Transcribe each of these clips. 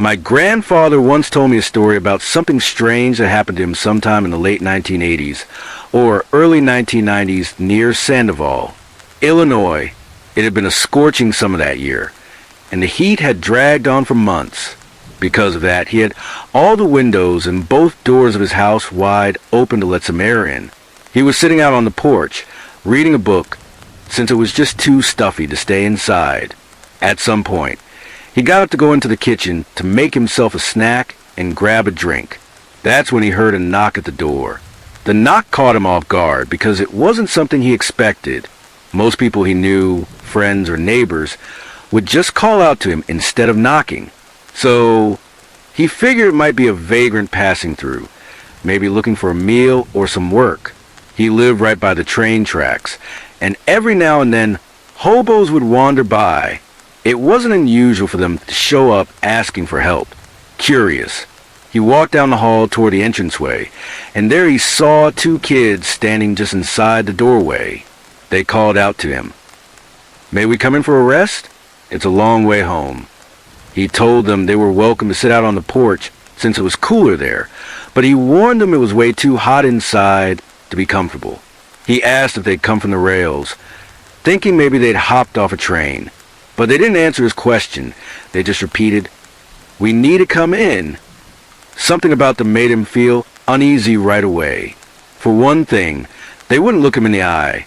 My grandfather once told me a story about something strange that happened to him sometime in the late 1980s or early 1990s near Sandoval, Illinois. It had been a scorching summer that year, and the heat had dragged on for months. Because of that, he had all the windows and both doors of his house wide open to let some air in. He was sitting out on the porch, reading a book, since it was just too stuffy to stay inside. At some point, he got up to go into the kitchen to make himself a snack and grab a drink. That's when he heard a knock at the door. The knock caught him off guard because it wasn't something he expected. Most people he knew, friends or neighbors, would just call out to him instead of knocking. So he figured it might be a vagrant passing through, maybe looking for a meal or some work. He lived right by the train tracks, and every now and then hobos would wander by. It wasn't unusual for them to show up asking for help. Curious, he walked down the hall toward the entranceway, and there he saw two kids standing just inside the doorway. They called out to him. "May we come in for a rest? It's a long way home." He told them they were welcome to sit out on the porch since it was cooler there, but he warned them it was way too hot inside to be comfortable. He asked if they'd come from the rails, thinking maybe they'd hopped off a train. But they didn't answer his question. They just repeated, "We need to come in." Something about them made him feel uneasy right away. For one thing, they wouldn't look him in the eye.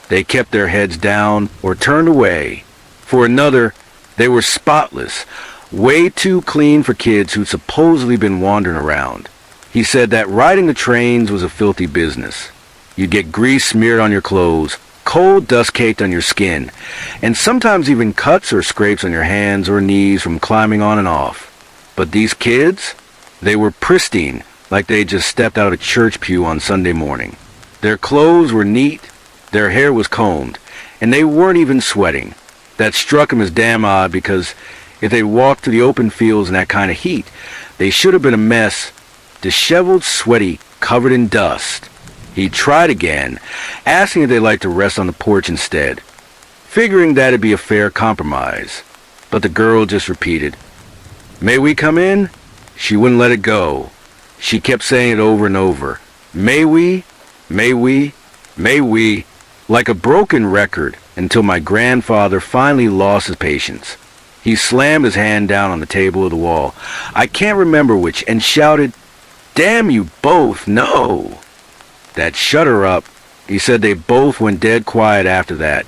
They kept their heads down or turned away. For another, they were spotless, way too clean for kids who'd supposedly been wandering around. He said that riding the trains was a filthy business. You'd get grease smeared on your clothes, coal dust caked on your skin, and sometimes even cuts or scrapes on your hands or knees from climbing on and off. But these kids, they were pristine, like they just stepped out of a church pew on Sunday morning. Their clothes were neat, their hair was combed, and they weren't even sweating. That struck him as damn odd because if they walked through the open fields in that kind of heat, they should have been a mess, disheveled, sweaty, covered in dust. He tried again, asking if they'd like to rest on the porch instead, figuring that'd be a fair compromise. But the girl just repeated, "May we come in?" She wouldn't let it go. She kept saying it over and over. "May we? May we? May we?" Like a broken record, until my grandfather finally lost his patience. He slammed his hand down on the table of the wall, I can't remember which, and shouted, "Damn you both, no!" That shut her up. He said they both went dead quiet after that,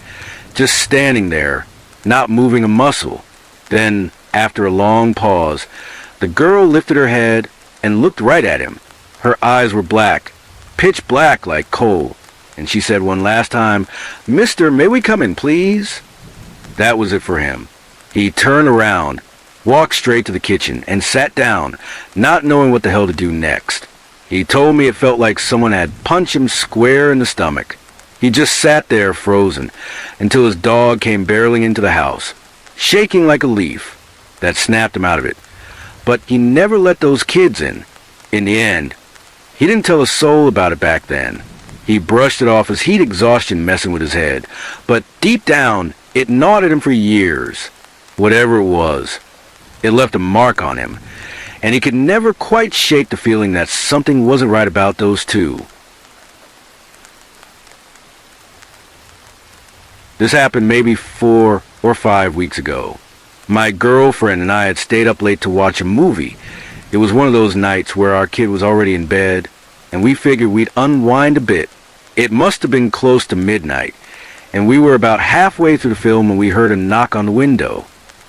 just standing there, not moving a muscle. Then, after a long pause, the girl lifted her head and looked right at him. Her eyes were black, pitch black like coal, and she said one last time, "Mister, may we come in, please?" That was it for him. He turned around, walked straight to the kitchen, and sat down, not knowing what the hell to do next. He told me it felt like someone had punched him square in the stomach. He just sat there frozen until his dog came barreling into the house, shaking like a leaf. That snapped him out of it. But he never let those kids in. In the end, he didn't tell a soul about it back then. He brushed it off as heat exhaustion messing with his head. But deep down, it gnawed at him for years. Whatever it was, it left a mark on him. And he could never quite shake the feeling that something wasn't right about those two. This happened maybe 4 or 5 weeks ago. My girlfriend and I had stayed up late to watch a movie. It was one of those nights where our kid was already in bed, and we figured we'd unwind a bit. It must have been close to midnight, and we were about halfway through the film when we heard a knock on the window.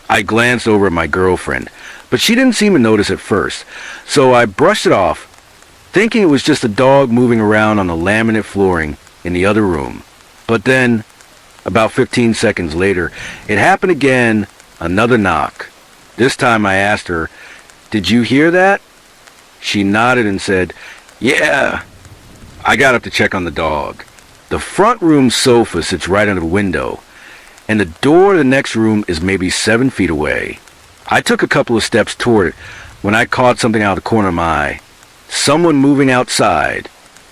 I glanced over at my girlfriend, but she didn't seem to notice at first, so I brushed it off, thinking it was just a dog moving around on the laminate flooring in the other room. But then, about 15 seconds later, it happened again, another knock. This time I asked her, "Did you hear that?" She nodded and said, "Yeah." I got up to check on the dog. The front room sofa sits right under the window, and the door to the next room is maybe 7 feet away. I took a couple of steps toward it when I caught something out of the corner of my eye. Someone moving outside.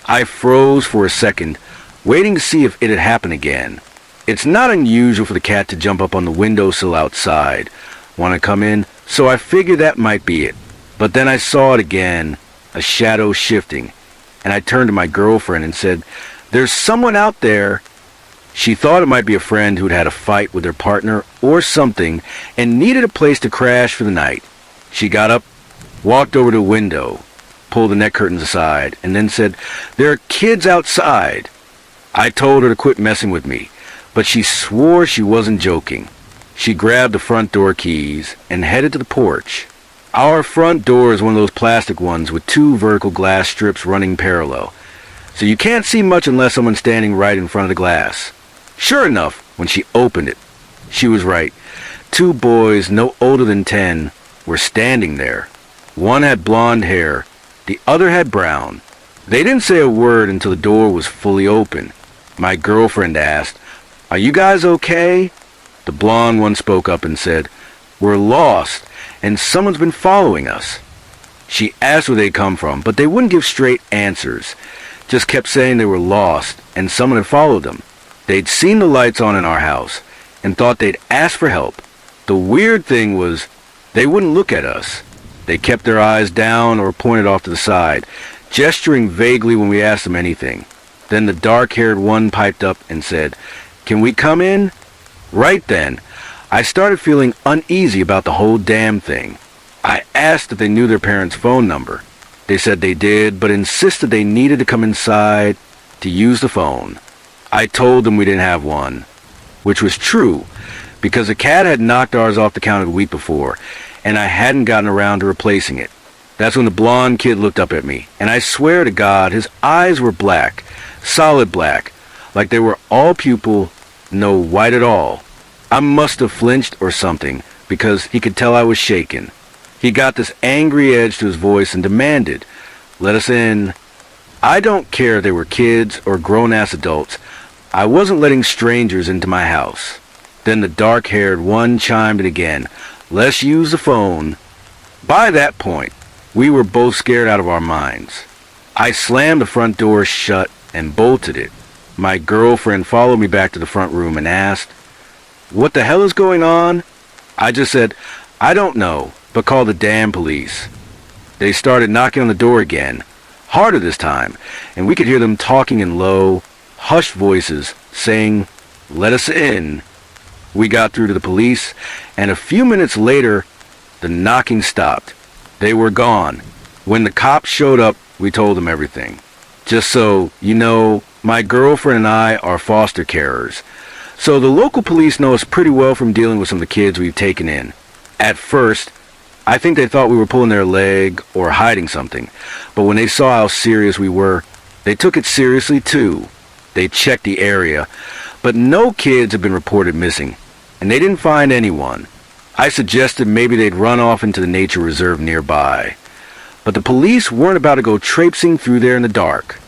I froze for a second, waiting to see if it had happened again. It's not unusual for the cat to jump up on the windowsill outside, want to come in, So I figured that might be it. But then I saw it again, a shadow shifting, and I turned to my girlfriend and said, "There's someone out there." She thought it might be a friend who'd had a fight with their partner or something and needed a place to crash for the night. She got up, walked over to a window, pulled the net curtains aside, and then said, "There are kids outside." I told her to quit messing with me, but she swore she wasn't joking. She grabbed the front door keys and headed to the porch. Our front door is one of those plastic ones with two vertical glass strips running parallel, so you can't see much unless someone's standing right in front of the glass. Sure enough, when she opened it, she was right. Two boys no older than 10 were standing there. One had blonde hair, the other had brown. They didn't say a word until the door was fully open. My girlfriend asked, "Are you guys okay?" The blonde one spoke up and said, "We're lost, and someone's been following us." She asked where they'd come from, but they wouldn't give straight answers. Just kept saying they were lost, and someone had followed them. They'd seen the lights on in our house, and thought they'd ask for help. The weird thing was, they wouldn't look at us. They kept their eyes down or pointed off to the side, gesturing vaguely when we asked them anything. Then the dark-haired one piped up and said, "Can we come in?" Right then, I started feeling uneasy about the whole damn thing. I asked if they knew their parents' phone number. They said they did, but insisted they needed to come inside to use the phone. I told them we didn't have one, which was true, because a cat had knocked ours off the counter the week before, and I hadn't gotten around to replacing it. That's when the blonde kid looked up at me, and I swear to God, his eyes were black, solid black, like they were all pupil, no white at all. I must have flinched or something, because he could tell I was shaken. He got this angry edge to his voice and demanded, "Let us in." I don't care if they were kids or grown-ass adults. I wasn't letting strangers into my house. Then the dark-haired one chimed in again, "Let's use the phone." By that point, we were both scared out of our minds. I slammed the front door shut and bolted it. My girlfriend followed me back to the front room and asked, "What the hell is going on?" I just said, "I don't know, but call the damn police." They started knocking on the door again, harder this time, and we could hear them talking in low, hushed voices, saying, "Let us in." We got through to the police, and a few minutes later, the knocking stopped. They were gone. When the cops showed up, we told them everything. Just so you know, my girlfriend and I are foster carers, so the local police know us pretty well from dealing with some of the kids we've taken in. At first, I think they thought we were pulling their leg or hiding something, but when they saw how serious we were, they took it seriously too. They checked the area, but no kids had been reported missing, and they didn't find anyone. I suggested maybe they'd run off into the nature reserve nearby, but the police weren't about to go traipsing through there in the dark.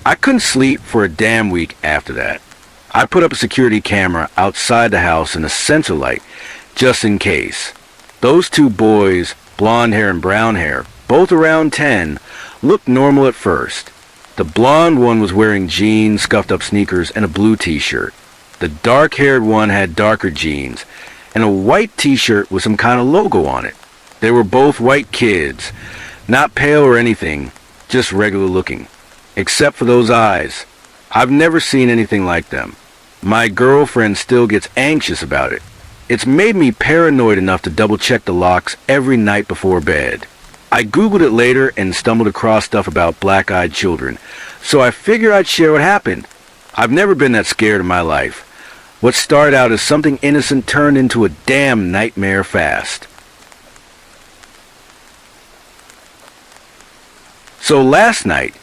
I couldn't sleep for a damn week after that. I put up a security camera outside the house and a sensor light, just in case. Those two boys, blonde hair and brown hair, both around 10, looked normal at first. The blonde one was wearing jeans, scuffed up sneakers, and a blue t-shirt. The dark-haired one had darker jeans and a white t-shirt with some kind of logo on it. They were both white kids, not pale or anything, just regular looking. Except for those eyes. I've never seen anything like them. My girlfriend still gets anxious about it. It's made me paranoid enough to double-check the locks every night before bed. I Googled it later and stumbled across stuff about black-eyed children, so I figured I'd share what happened. I've never been that scared in my life. What started out as something innocent turned into a damn nightmare fast. So last night,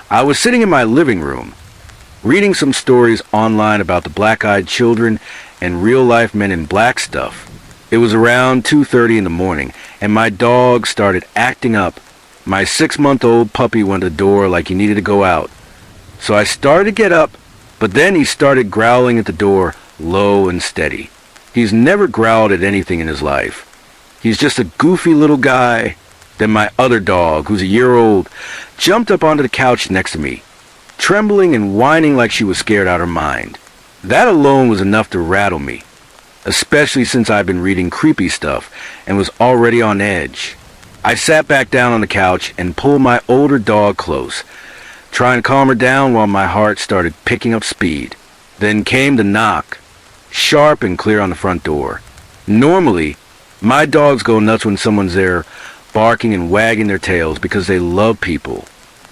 I was sitting in my living room, reading some stories online about the black-eyed children and real-life men in black stuff. It was around 2:30 in the morning, and my dog started acting up. My 6-month-old puppy went to the door like he needed to go out. So I started to get up, but then he started growling at the door, low and steady. He's never growled at anything in his life. He's just a goofy little guy. Then my other dog, who's a year old, jumped up onto the couch next to me, trembling and whining like she was scared out of her mind. That alone was enough to rattle me. especially since I'd been reading creepy stuff and was already on edge. I sat back down on the couch and pulled my older dog close, trying to calm her down while my heart started picking up speed. Then came the knock, sharp and clear on the front door. Normally, my dogs go nuts when someone's there barking and wagging their tails because they love people.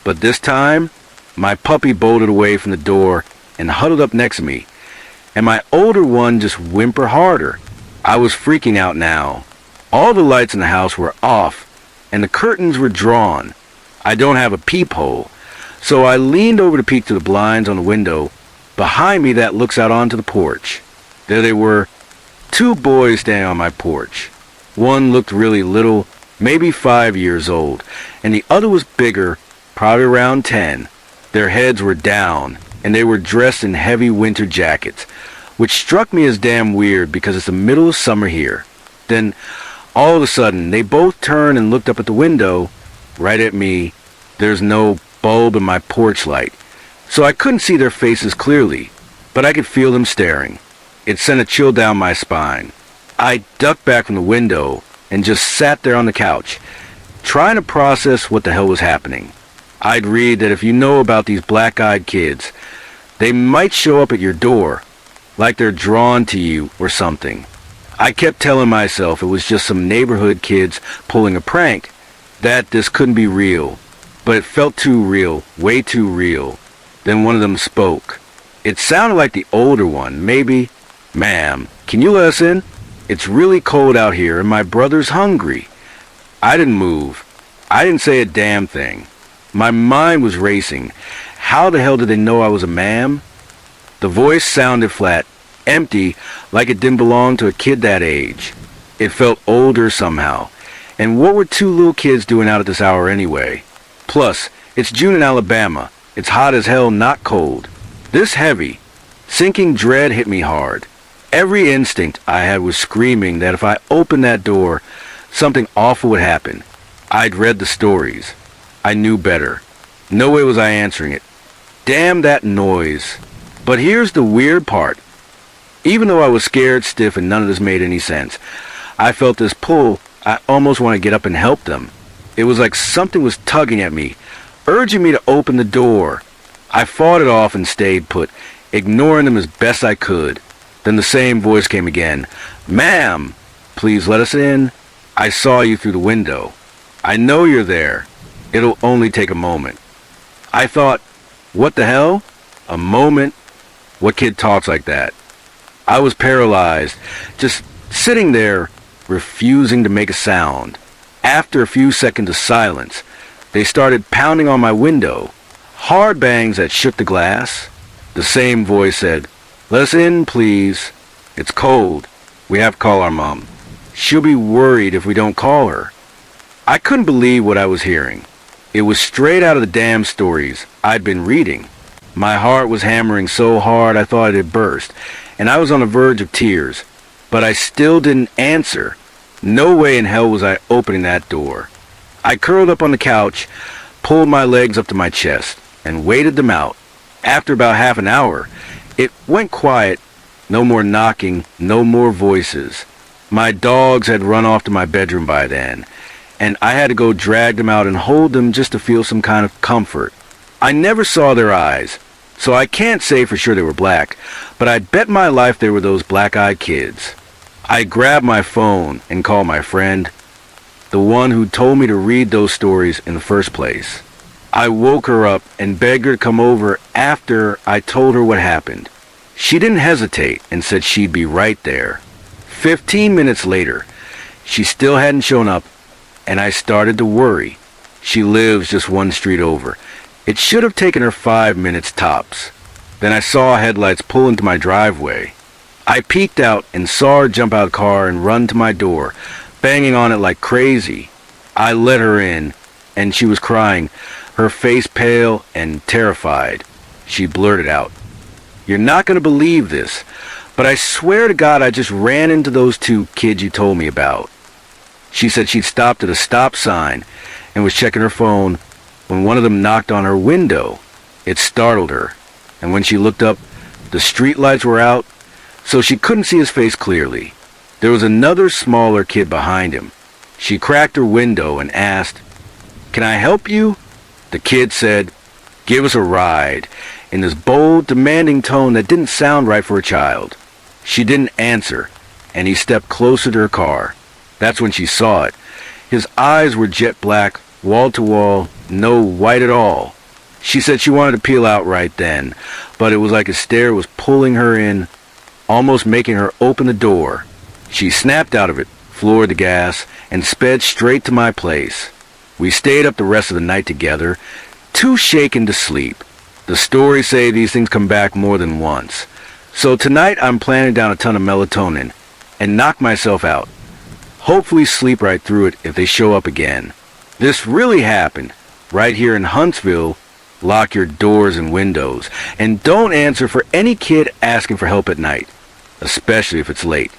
But this time, my puppy bolted away from the door and huddled up next to me, and my older one just whimpered harder. I was freaking out now. All the lights in the house were off, and the curtains were drawn. I don't have a peephole, so I leaned over to peek through the blinds on the window behind me that looks out onto the porch. There they were, two boys standing on my porch. One looked really little, maybe 5 years old, and the other was bigger, probably around 10. Their heads were down, and they were dressed in heavy winter jackets, which struck me as damn weird because it's the middle of summer here. Then, all of a sudden, they both turned and looked up at the window, right at me. There's no bulb in my porch light, so I couldn't see their faces clearly, but I could feel them staring. It sent a chill down my spine. I ducked back from the window and just sat there on the couch, trying to process what the hell was happening. I'd read that if you know about these black-eyed kids, they might show up at your door, like they're drawn to you or something. I kept telling myself it was just some neighborhood kids pulling a prank, that this couldn't be real. But it felt too real, way too real. Then one of them spoke. It sounded like the older one, maybe. "Ma'am, can you let us in? It's really cold out here and my brother's hungry." I didn't move. I didn't say a damn thing. My mind was racing. How the hell did they know I was a ma'am? The voice sounded flat, empty, like it didn't belong to a kid that age. It felt older somehow. And what were two little kids doing out at this hour anyway? Plus, it's June in Alabama. It's hot as hell, not cold. This heavy, sinking dread hit me hard. Every instinct I had was screaming that if I opened that door, something awful would happen. I'd read the stories. I knew better. No way was I answering it. Damn that noise. But here's the weird part. Even though I was scared stiff and none of this made any sense, I felt this pull. I almost want to get up and help them. It was like something was tugging at me, urging me to open the door. I fought it off and stayed put, ignoring them as best I could. Then the same voice came again. "Ma'am, please let us in. I saw you through the window. I know you're there. It'll only take a moment." I thought, what the hell? A moment? What kid talks like that? I was paralyzed, just sitting there, refusing to make a sound. After a few seconds of silence, they started pounding on my window, hard bangs that shook the glass. The same voice said, "Let us in, please. It's cold. We have to call our mom. She'll be worried if we don't call her." I couldn't believe what I was hearing. It was straight out of the damn stories I'd been reading. My heart was hammering so hard I thought it'd burst, and I was on the verge of tears. But I still didn't answer. No way in hell was I opening that door. I curled up on the couch, pulled my legs up to my chest, and waited them out. After about half an hour, it went quiet. No more knocking, no more voices. My dogs had run off to my bedroom by then, and I had to go drag them out and hold them just to feel some kind of comfort. I never saw their eyes, so I can't say for sure they were black, but I'd bet my life they were those black-eyed kids. I grabbed my phone and called my friend, the one who told me to read those stories in the first place. I woke her up and begged her to come over after I told her what happened. She didn't hesitate and said she'd be right there. 15 minutes later, she still hadn't shown up, and I started to worry. She lives just one street over. It should have taken her 5 minutes tops. Then I saw headlights pull into my driveway. I peeked out and saw her jump out of the car and run to my door, banging on it like crazy. I let her in, and she was crying, her face pale and terrified. She blurted out, "You're not going to believe this, but I swear to God I just ran into those two kids you told me about." She said she'd stopped at a stop sign and was checking her phone when one of them knocked on her window. It startled her, and when she looked up, the street lights were out, so she couldn't see his face clearly. There was another smaller kid behind him. She cracked her window and asked, "Can I help you?" The kid said, "Give us a ride," in this bold, demanding tone that didn't sound right for a child. She didn't answer, and he stepped closer to her car. That's when she saw it. His eyes were jet black, wall to wall, no white at all. She said she wanted to peel out right then, but it was like a stare was pulling her in, almost making her open the door. She snapped out of it, floored the gas, and sped straight to my place. We stayed up the rest of the night together, too shaken to sleep. The stories say these things come back more than once. So tonight I'm planning down a ton of melatonin and knock myself out. Hopefully sleep right through it if they show up again. This really happened, right here in Huntsville. Lock your doors and windows, and don't answer for any kid asking for help at night, especially if it's late.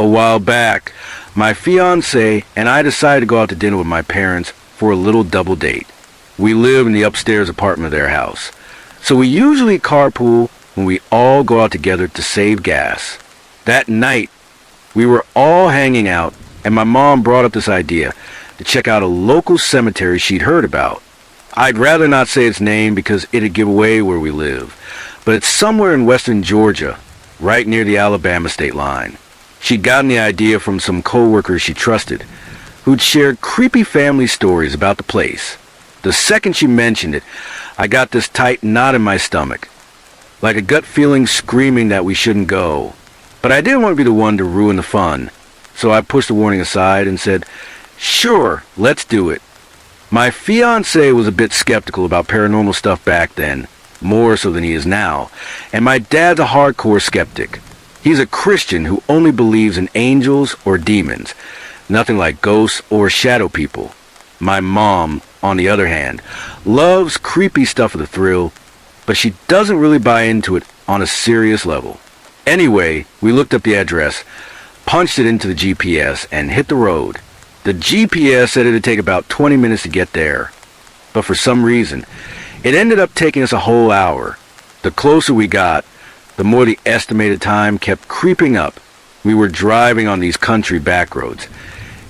A while back, my fiancé and I decided to go out to dinner with my parents for a little double date. We live in the upstairs apartment of their house, so we usually carpool when we all go out together to save gas. That night, we were all hanging out, and my mom brought up this idea to check out a local cemetery she'd heard about. I'd rather not say its name because it'd give away where we live, but it's somewhere in western Georgia, right near the Alabama state line. She'd gotten the idea from some co-workers she trusted, who'd shared creepy family stories about the place. The second she mentioned it, I got this tight knot in my stomach, like a gut feeling screaming that we shouldn't go. But I didn't want to be the one to ruin the fun, so I pushed the warning aside and said, "Sure, let's do it." My fiancé was a bit skeptical about paranormal stuff back then, more so than he is now, and my dad's a hardcore skeptic. He's a Christian who only believes in angels or demons, nothing like ghosts or shadow people. My mom, on the other hand, loves creepy stuff with a thrill, but she doesn't really buy into it on a serious level. Anyway, we looked up the address, punched it into the GPS, and hit the road. The GPS said it'd take about 20 minutes to get there, but for some reason, it ended up taking us a whole hour. The closer we got, the more the estimated time kept creeping up. We were driving on these country back roads,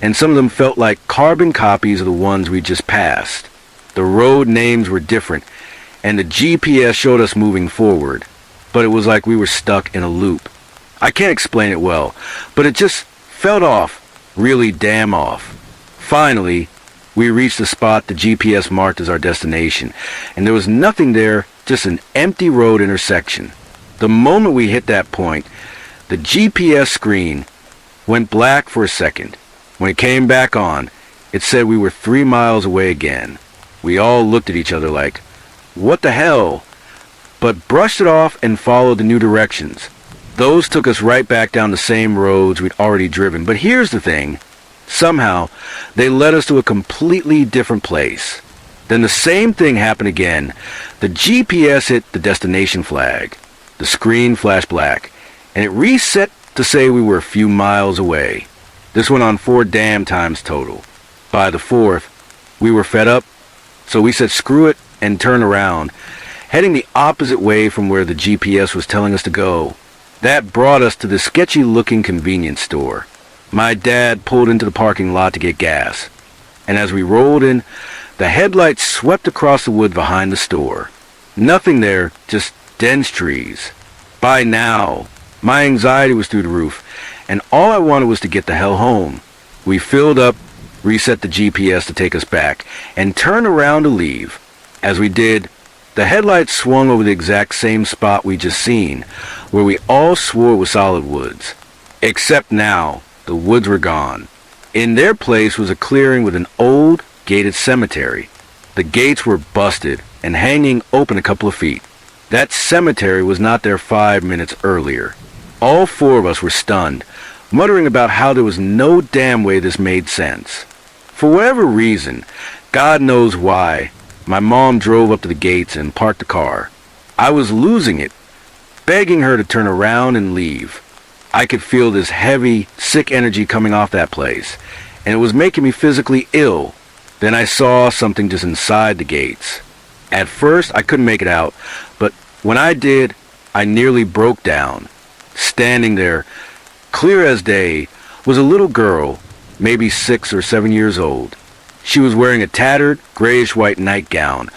and some of them felt like carbon copies of the ones we just passed. The road names were different, and the GPS showed us moving forward, but it was like we were stuck in a loop. I can't explain it well, but it just felt off, really damn off. Finally, we reached the spot the GPS marked as our destination, and there was nothing there, just an empty road intersection. The moment we hit that point, the GPS screen went black for a second. When it came back on, it said we were 3 miles away again. We all looked at each other like, "What the hell?" but brushed it off and followed the new directions. Those took us right back down the same roads we'd already driven. But here's the thing. Somehow, they led us to a completely different place. Then the same thing happened again. The GPS hit the destination flag. The screen flashed black, and it reset to say we were a few miles away. This went on 4 damn times total. By the 4th, we were fed up, so we said screw it and turned around, heading the opposite way from where the GPS was telling us to go. That brought us to the sketchy-looking convenience store. My dad pulled into the parking lot to get gas, and as we rolled in, the headlights swept across the woods behind the store. Nothing there, just dense trees. By now, my anxiety was through the roof, and all I wanted was to get the hell home. We filled up, reset the GPS to take us back, and turned around to leave. As we did, the headlights swung over the exact same spot we just seen, where we all swore was solid woods. Except now, the woods were gone. In their place was a clearing with an old, gated cemetery. The gates were busted and hanging open a couple of feet. That cemetery was not there 5 minutes earlier. All 4 of us were stunned, muttering about how there was no damn way this made sense. For whatever reason, God knows why, my mom drove up to the gates and parked the car. I was losing it, begging her to turn around and leave. I could feel this heavy, sick energy coming off that place, and it was making me physically ill. Then I saw something just inside the gates. At first, I couldn't make it out, but When I did, I nearly broke down. Standing there, clear as day, was a little girl, maybe 6 or 7 years old. She was wearing a tattered, grayish-white nightgown,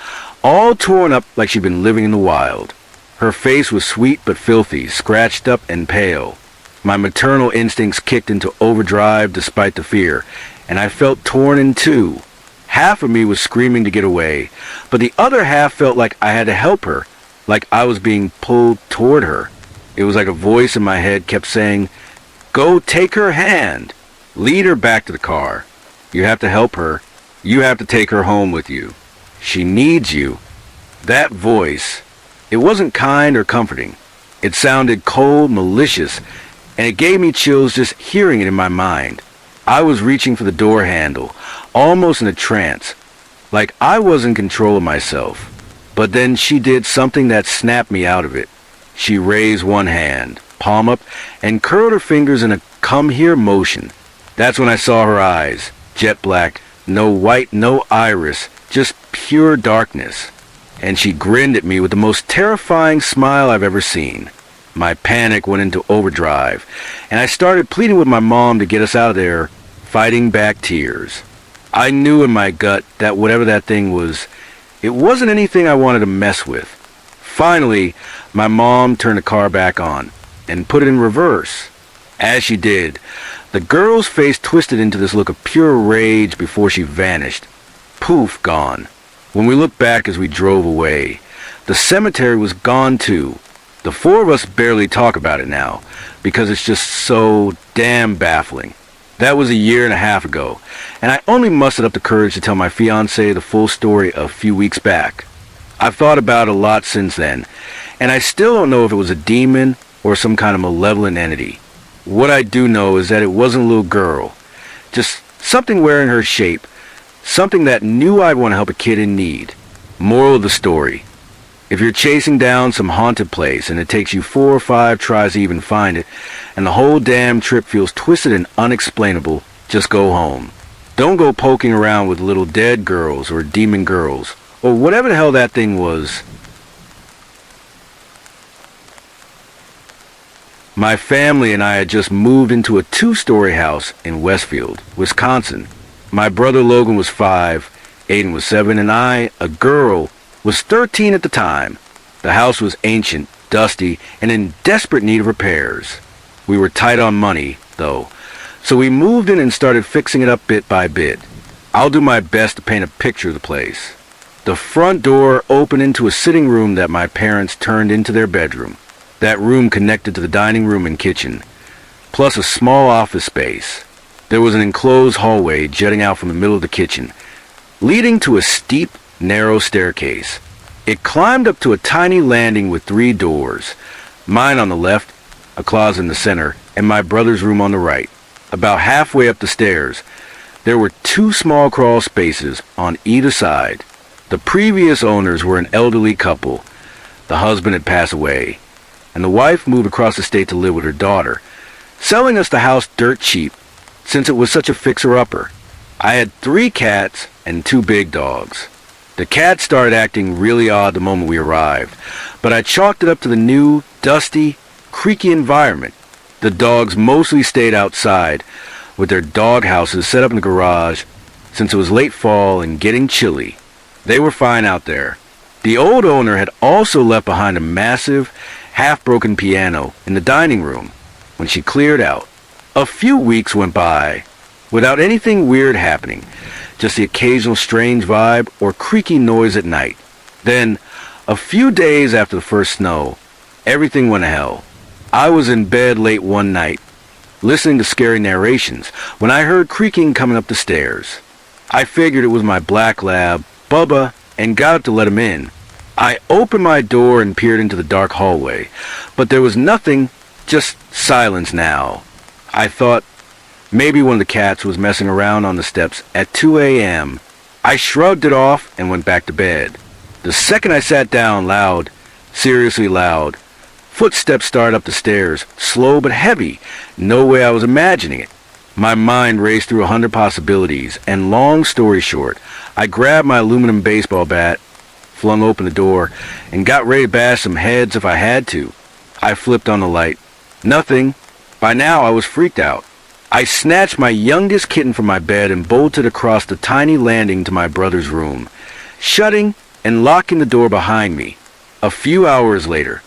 all torn up like she'd been living in the wild. Her face was sweet but filthy, scratched up and pale. My maternal instincts kicked into overdrive despite the fear, and I felt torn in two. Half of me was screaming to get away, but the other half felt like I had to help her, like I was being pulled toward her. It was like a voice in my head kept saying, "Go take her hand. Lead her back to the car. You have to help her. You have to take her home with you. She needs you." That voice, it wasn't kind or comforting. It sounded cold, malicious, and it gave me chills just hearing it in my mind. I was reaching for the door handle, almost in a trance, like I was in control of myself. But then she did something that snapped me out of it. She raised one hand, palm up, and curled her fingers in a come here motion. That's when I saw her eyes, jet black, no white, no iris, just pure darkness. And she grinned at me with the most terrifying smile I've ever seen. My panic went into overdrive, and I started pleading with my mom to get us out of there, fighting back tears. I knew in my gut that whatever that thing was, it wasn't anything I wanted to mess with. Finally, my mom turned the car back on and put it in reverse. As she did, the girl's face twisted into this look of pure rage before she vanished. Poof, gone. When we looked back as we drove away, the cemetery was gone too. The four of us barely talk about it now, because it's just so damn baffling. That was a year and a half ago, and I only mustered up the courage to tell my fiancée the full story a few weeks back. I've thought about it a lot since then, and I still don't know if it was a demon or some kind of malevolent entity. What I do know is that it wasn't a little girl, just something wearing her shape, something that knew I'd want to help a kid in need. Moral of the story: if you're chasing down some haunted place and it takes you 4 or 5 tries to even find it, and the whole damn trip feels twisted and unexplainable, just go home. Don't go poking around with little dead girls or demon girls, or whatever the hell that thing was. My family and I had just moved into a 2-story house in Westfield, Wisconsin. My brother Logan was 5, Aiden was 7, and I, a girl, was 13 at the time. The house was ancient, dusty, and in desperate need of repairs. We were tight on money, though, so we moved in and started fixing it up bit by bit. I'll do my best to paint a picture of the place. The front door opened into a sitting room that my parents turned into their bedroom. That room connected to the dining room and kitchen, plus a small office space. There was an enclosed hallway jutting out from the middle of the kitchen, leading to a steep, narrow staircase. It climbed up to a tiny landing with 3 doors, mine on the left, a closet in the center, and my brother's room on the right. About halfway up the stairs, there were 2 small crawl spaces on either side. The previous owners were an elderly couple. The husband had passed away, and the wife moved across the state to live with her daughter, selling us the house dirt cheap, since it was such a fixer-upper. I had 3 cats and 2 big dogs. The cats started acting really odd the moment we arrived, but I chalked it up to the new, dusty, creaky environment. The dogs mostly stayed outside, with their dog houses set up in the garage, since it was late fall and getting chilly. They were fine out there. The old owner had also left behind a massive, half-broken piano in the dining room when she cleared out. A few weeks went by without anything weird happening, just the occasional strange vibe or creaky noise at night. Then, a few days after the first snow, everything went to hell. I was in bed late one night, listening to scary narrations, when I heard creaking coming up the stairs. I figured it was my black lab, Bubba, and got up to let him in. I opened my door and peered into the dark hallway, but there was nothing, just silence now. I thought maybe one of the cats was messing around on the steps at 2 a.m. I shrugged it off and went back to bed. The second I sat down, loud, seriously loud, footsteps started up the stairs, slow but heavy, no way I was imagining it. My mind raced through 100 possibilities, and long story short, I grabbed my aluminum baseball bat, flung open the door, and got ready to bash some heads if I had to. I flipped on the light. Nothing. By now I was freaked out. I snatched my youngest kitten from my bed and bolted across the tiny landing to my brother's room, shutting and locking the door behind me. A few hours later,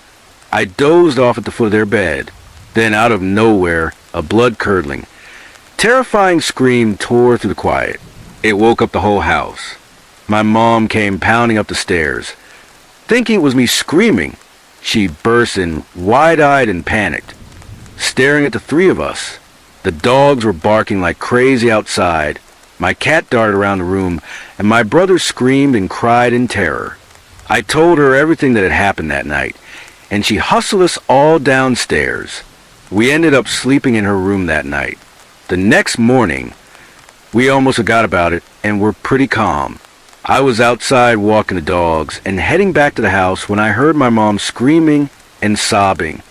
I dozed off at the foot of their bed. Then out of nowhere, a blood-curdling, terrifying scream tore through the quiet. It woke up the whole house. My mom came pounding up the stairs. Thinking it was me screaming, she burst in wide-eyed and panicked, staring at the three of us. The dogs were barking like crazy outside. My cat darted around the room, and my brother screamed and cried in terror. I told her everything that had happened that night, and she hustled us all downstairs. We ended up sleeping in her room that night. The next morning, we almost forgot about it and were pretty calm. I was outside walking the dogs and heading back to the house when I heard my mom screaming and sobbing.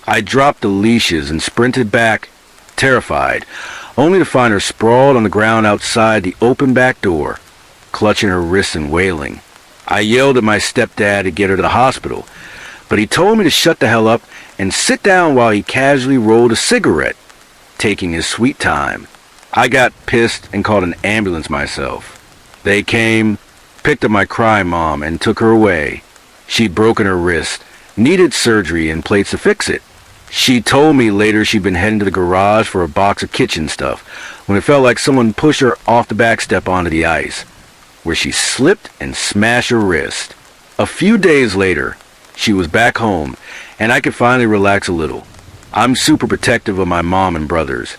I dropped the leashes and sprinted back, terrified, only to find her sprawled on the ground outside the open back door, clutching her wrists and wailing. I yelled at my stepdad to get her to the hospital, but he told me to shut the hell up and sit down while he casually rolled a cigarette, taking his sweet time. I got pissed and called an ambulance myself. They came, picked up my crying mom, and took her away. She'd broken her wrist, needed surgery and plates to fix it. She told me later she'd been heading to the garage for a box of kitchen stuff when it felt like someone pushed her off the back step onto the ice, where she slipped and smashed her wrist. A few days later, she was back home, and I could finally relax a little. I'm super protective of my mom and brothers,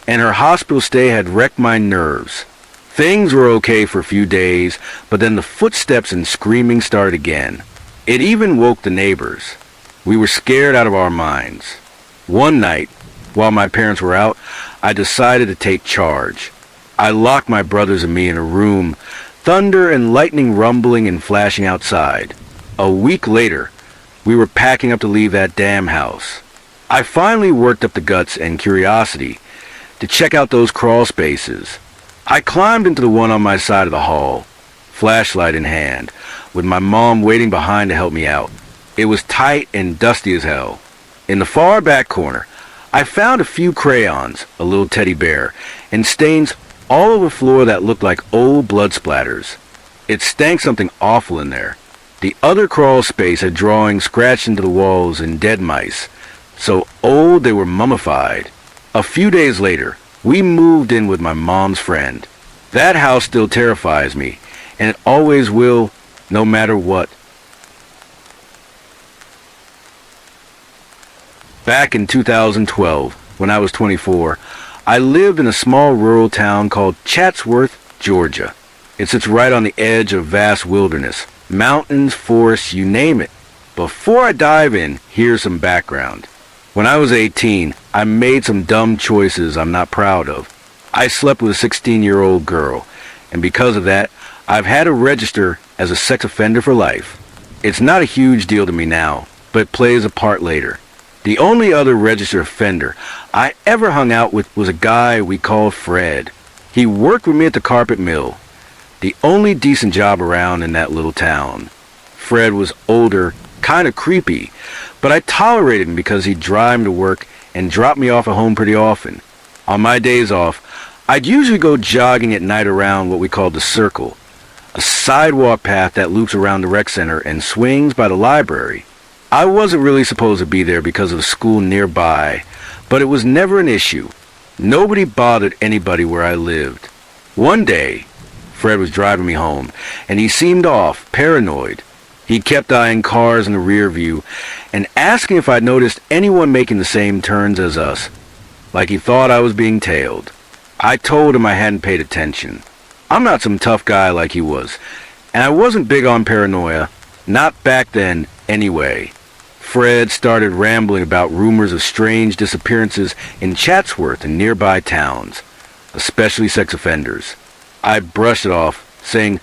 and her hospital stay had wrecked my nerves. Things were okay for a few days, but then the footsteps and screaming started again. It even woke the neighbors. We were scared out of our minds. One night, while my parents were out, I decided to take charge. I locked my brothers and me in a room, thunder and lightning rumbling and flashing outside. A week later, we were packing up to leave that damn house. I finally worked up the guts and curiosity to check out those crawl spaces. I climbed into the one on my side of the hall, flashlight in hand, with my mom waiting behind to help me out. It was tight and dusty as hell. In the far back corner, I found a few crayons, a little teddy bear, and stains all over the floor that looked like old blood splatters. It stank something awful in there. The other crawl space had drawings scratched into the walls and dead mice, so old they were mummified. A few days later, we moved in with my mom's friend. That house still terrifies me, and it always will, no matter what. Back in 2012, when I was 24, I lived in a small rural town called Chatsworth, Georgia. It sits right on the edge of vast wilderness, mountains, forests, you name it. Before I dive in, here's some background. When I was 18, I made some dumb choices I'm not proud of. I slept with a 16-year-old girl, and because of that, I've had to register as a sex offender for life. It's not a huge deal to me now, but it plays a part later. The only other registered offender I ever hung out with was a guy we called Fred. He worked with me at the carpet mill, the only decent job around in that little town. Fred was older, kind of creepy, but I tolerated him because he'd drive me to work and drop me off at home pretty often. On my days off, I'd usually go jogging at night around what we called the Circle, a sidewalk path that loops around the rec center and swings by the library. I wasn't really supposed to be there because of the school nearby, but it was never an issue. Nobody bothered anybody where I lived. One day, Fred was driving me home, and he seemed off, paranoid. He kept eyeing cars in the rear view and asking if I'd noticed anyone making the same turns as us, like he thought I was being tailed. I told him I hadn't paid attention. I'm not some tough guy like he was, and I wasn't big on paranoia, not back then anyway. Fred started rambling about rumors of strange disappearances in Chatsworth and nearby towns, especially sex offenders. I brushed it off, saying,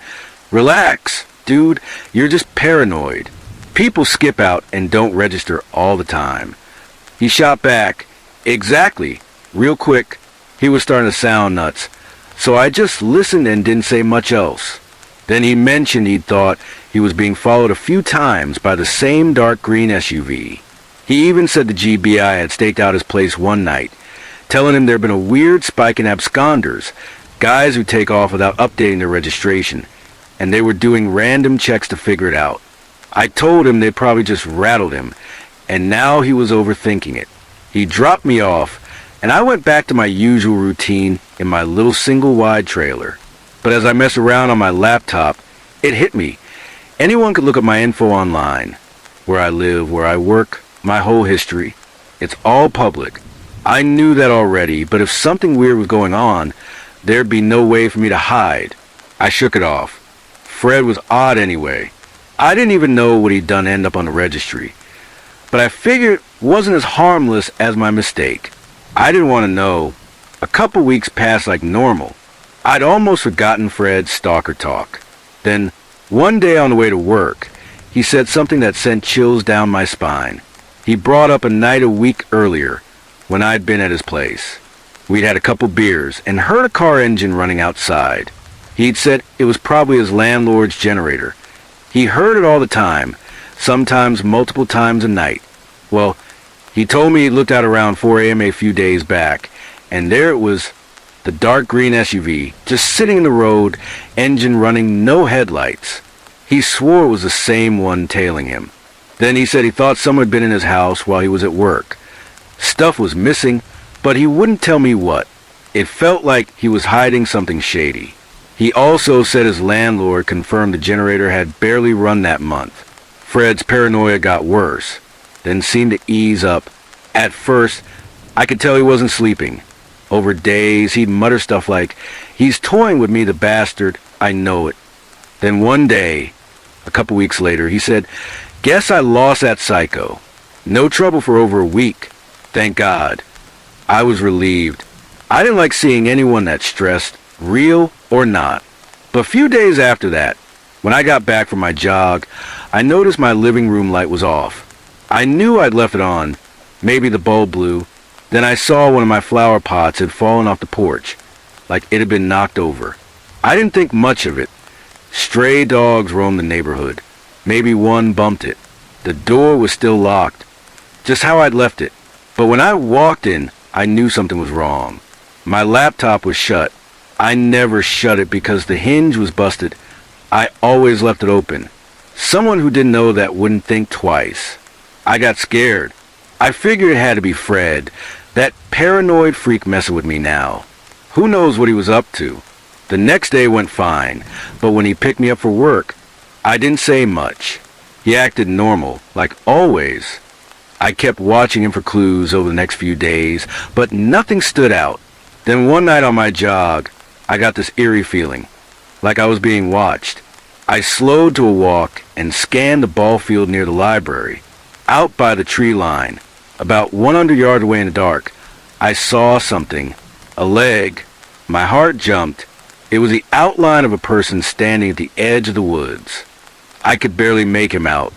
"Relax, dude, you're just paranoid. People skip out and don't register all the time." He shot back, "Exactly, real quick." He was starting to sound nuts, so I just listened and didn't say much else. Then he mentioned he'd thought he was being followed a few times by the same dark green SUV. He even said the GBI had staked out his place one night, telling him there'd been a weird spike in absconders, guys who take off without updating their registration, and they were doing random checks to figure it out. I told him they'd probably just rattled him, and now he was overthinking it. He dropped me off, and I went back to my usual routine in my little single-wide trailer. But as I messed around on my laptop, it hit me. Anyone could look at my info online. Where I live, where I work, my whole history. It's all public. I knew that already, but if something weird was going on, there'd be no way for me to hide. I shook it off. Fred was odd anyway. I didn't even know what he'd done to end up on the registry. But I figured it wasn't as harmless as my mistake. I didn't want to know. A couple weeks passed like normal. I'd almost forgotten Fred's stalker talk. Then, one day on the way to work, he said something that sent chills down my spine. He brought up a night a week earlier, when I'd been at his place. We'd had a couple beers and heard a car engine running outside. He'd said it was probably his landlord's generator. He heard it all the time, sometimes multiple times a night. Well, he told me he looked out around 4 a.m. a few days back, and there it was, the dark green SUV, just sitting in the road, engine running, no headlights. He swore it was the same one tailing him. Then he said he thought someone had been in his house while he was at work. Stuff was missing, but he wouldn't tell me what. It felt like he was hiding something shady. He also said his landlord confirmed the generator had barely run that month. Fred's paranoia got worse, then seemed to ease up. At first, I could tell he wasn't sleeping. Over days, he'd mutter stuff like, "He's toying with me, the bastard. I know it." Then one day, a couple weeks later, he said, "Guess I lost that psycho. No trouble for over a week. Thank God." I was relieved. I didn't like seeing anyone that stressed, real or not. But a few days after that, when I got back from my jog, I noticed my living room light was off. I knew I'd left it on. Maybe the bulb blew. Then I saw one of my flower pots had fallen off the porch, like it had been knocked over. I didn't think much of it. Stray dogs roamed the neighborhood. Maybe one bumped it. The door was still locked, just how I'd left it. But when I walked in, I knew something was wrong. My laptop was shut. I never shut it because the hinge was busted. I always left it open. Someone who didn't know that wouldn't think twice. I got scared. I figured it had to be Fred. That paranoid freak messing with me now. Who knows what he was up to? The next day went fine, but when he picked me up for work, I didn't say much. He acted normal, like always. I kept watching him for clues over the next few days, but nothing stood out. Then one night on my jog, I got this eerie feeling, like I was being watched. I slowed to a walk and scanned the ball field near the library. Out by the tree line, about 100 yards away in the dark, I saw something. A leg. My heart jumped. It was the outline of a person standing at the edge of the woods. I could barely make him out,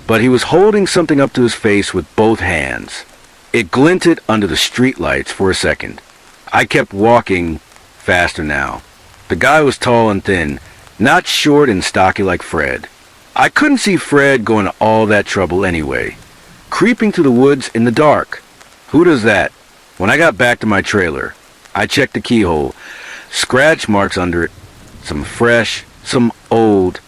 but he was holding something up to his face with both hands. It glinted under the streetlights for a second. I kept walking, faster now. The guy was tall and thin, not short and stocky like Fred. I couldn't see Fred going to all that trouble anyway. Creeping through the woods in the dark. Who does that? When I got back to my trailer, I checked the keyhole. Scratch marks under it. Some fresh, some old.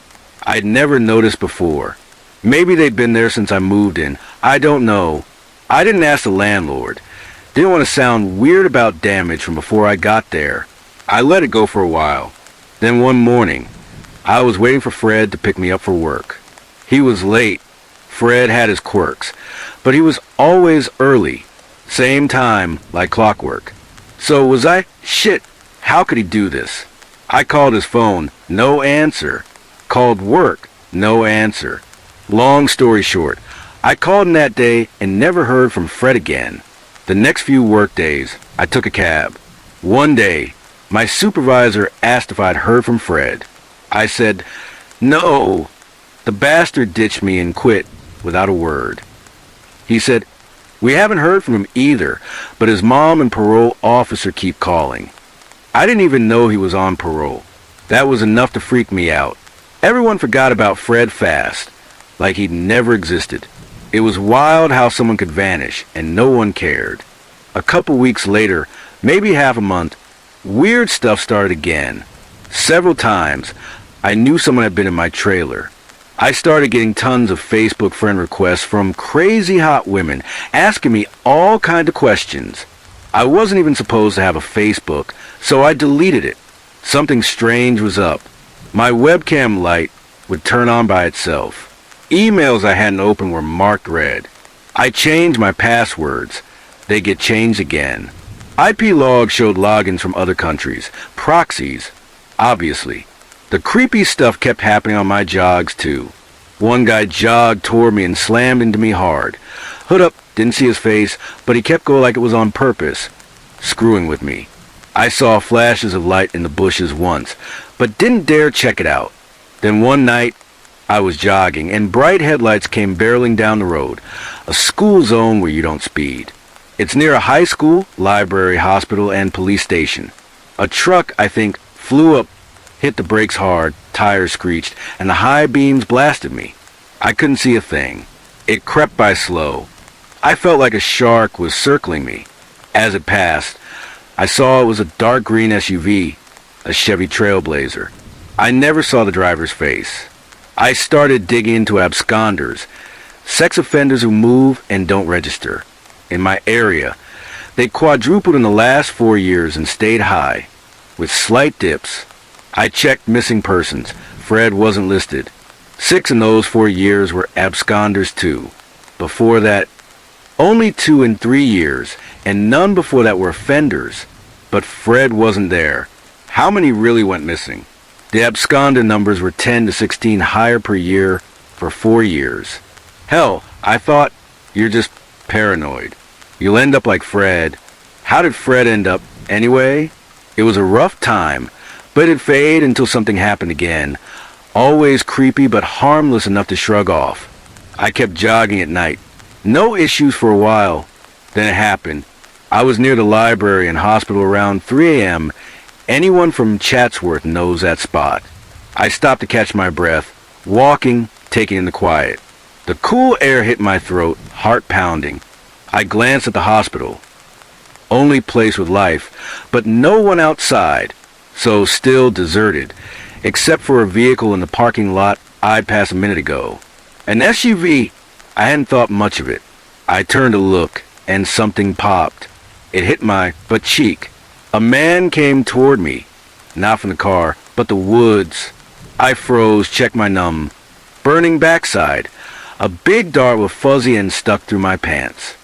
I'd never noticed before. Maybe they'd been there since I moved in. I don't know. I didn't ask the landlord. Didn't want to sound weird about damage from before I got there. I let it go for a while. Then one morning, I was waiting for Fred to pick me up for work. He was late. Fred had his quirks, but he was always early. Same time, like clockwork. So was I? Shit, how could he do this? I called his phone, no answer. Called work, no answer. Long story short, I called him that day and never heard from Fred again. The next few work days, I took a cab. One day, my supervisor asked if I'd heard from Fred. I said, no. The bastard ditched me and quit without a word. He said, we haven't heard from him either, but his mom and parole officer keep calling. I didn't even know he was on parole. That was enough to freak me out. Everyone forgot about Fred fast, like he'd never existed. It was wild how someone could vanish, and no one cared. A couple weeks later, maybe half a month, weird stuff started again. Several times, I knew someone had been in my trailer. I started getting tons of Facebook friend requests from crazy hot women asking me all kinds of questions. I wasn't even supposed to have a Facebook, so I deleted it. Something strange was up. My webcam light would turn on by itself. Emails I hadn't opened were marked red. I changed my passwords. They get changed again. IP logs showed logins from other countries. Proxies, obviously. The creepy stuff kept happening on my jogs, too. One guy jogged toward me and slammed into me hard. Hood up, didn't see his face, but he kept going like it was on purpose, screwing with me. I saw flashes of light in the bushes once, but didn't dare check it out. Then one night, I was jogging, and bright headlights came barreling down the road, a school zone where you don't speed. It's near a high school, library, hospital, and police station. A truck, I think, flew up, hit the brakes hard, tires screeched, and the high beams blasted me. I couldn't see a thing. It crept by slow. I felt like a shark was circling me. As it passed, I saw it was a dark green SUV, a Chevy Trailblazer. I never saw the driver's face. I started digging into absconders, sex offenders who move and don't register. In my area, they quadrupled in the last 4 years and stayed high, with slight dips. I checked missing persons. Fred wasn't listed. 6 in those 4 years were absconders too. Before that, only 2 in 3 years, and none before that were offenders. But Fred wasn't there. How many really went missing? The absconder numbers were 10 to 16 higher per year for 4 years. Hell, I thought, you're just paranoid. You'll end up like Fred. How did Fred end up anyway? It was a rough time, but it'd fade until something happened again. Always creepy but harmless enough to shrug off. I kept jogging at night. No issues for a while. Then it happened. I was near the library and hospital around 3 a.m. Anyone from Chatsworth knows that spot. I stopped to catch my breath, walking, taking in the quiet. The cool air hit my throat, heart pounding. I glanced at the hospital. Only place with life, but no one outside. So still deserted, except for a vehicle in the parking lot I passed a minute ago. An SUV. I hadn't thought much of it. I turned to look, and something popped. It hit my butt cheek. A man came toward me, not from the car, but the woods. I froze, checked my numb, burning backside. A big dart with fuzzy ends stuck through my pants.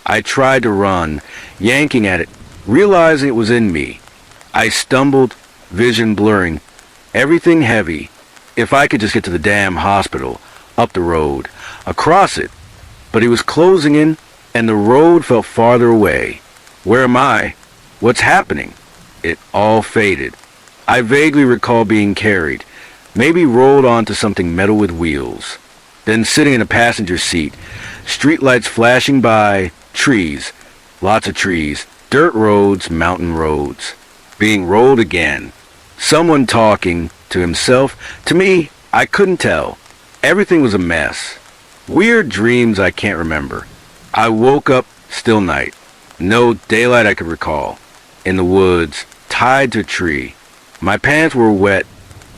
I tried to run, yanking at it, realizing it was in me. I stumbled, vision blurring, everything heavy. If I could just get to the damn hospital, up the road, across it. But he was closing in, and the road felt farther away. Where am I? What's happening? It all faded. I vaguely recall being carried, maybe rolled onto something metal with wheels. Then sitting in a passenger seat, streetlights flashing by, trees, lots of trees, dirt roads, mountain roads. Being rolled again. Someone talking, to himself. To me, I couldn't tell. Everything was a mess. Weird dreams I can't remember. I woke up, still night. No daylight I could recall. In the woods, tied to a tree. My pants were wet.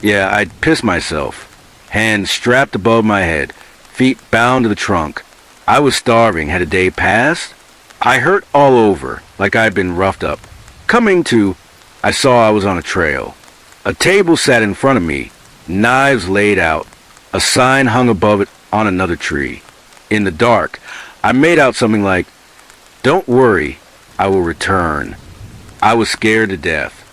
Yeah, I'd pissed myself. Hands strapped above my head. Feet bound to the trunk. I was starving. Had a day passed? I hurt all over, like I'd been roughed up. Coming to, I saw I was on a trail. A table sat in front of me, knives laid out. A sign hung above it on another tree. In the dark, I made out something like, "Don't worry, I will return." I was scared to death.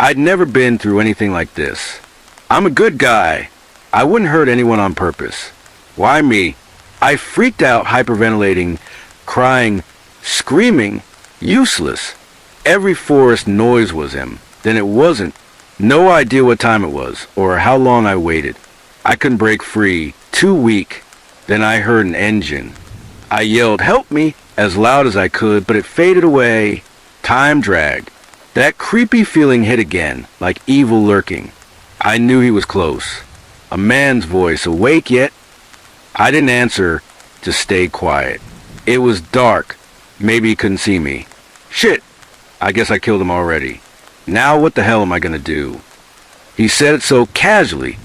I'd never been through anything like this. I'm a good guy. I wouldn't hurt anyone on purpose. Why me? I freaked out, hyperventilating, crying, screaming, useless. Every forest noise was him. Then it wasn't. No idea what time it was, or how long I waited. I couldn't break free, too weak. Then I heard an engine. I yelled, "Help me," as loud as I could, but it faded away. Time dragged. That creepy feeling hit again, like evil lurking. I knew he was close. A man's voice. Awake yet? I didn't answer, just stayed quiet. It was dark. Maybe he couldn't see me. Shit! I guess I killed him already. Now what the hell am I gonna do? He said it so casually,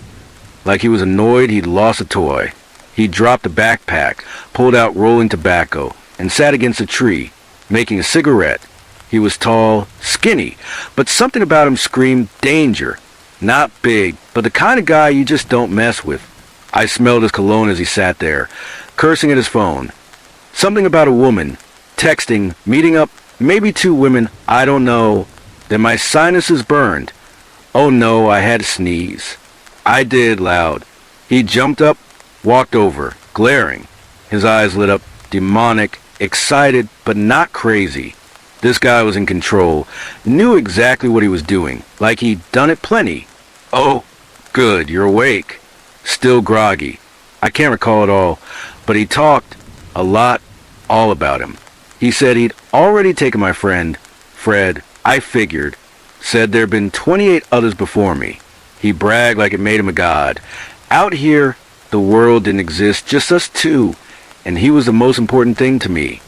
like he was annoyed he'd lost a toy. He dropped the backpack, pulled out rolling tobacco, and sat against a tree, making a cigarette. He was tall, skinny, but something about him screamed danger. Not big, but the kind of guy you just don't mess with. I smelled his cologne as he sat there, cursing at his phone. Something about a woman, texting, meeting up, maybe two women, I don't know. Then my sinuses burned. Oh no, I had to sneeze. I did, loud. He jumped up, walked over, glaring. His eyes lit up, demonic, excited, but not crazy. This guy was in control, knew exactly what he was doing, like he'd done it plenty. Oh, good, you're awake. Still groggy. I can't recall it all, but he talked a lot, all about him. He said he'd already taken my friend, Fred, I figured. Said there'd been 28 others before me. He bragged like it made him a god. Out here, the world didn't exist, just us two, and he was the most important thing to me.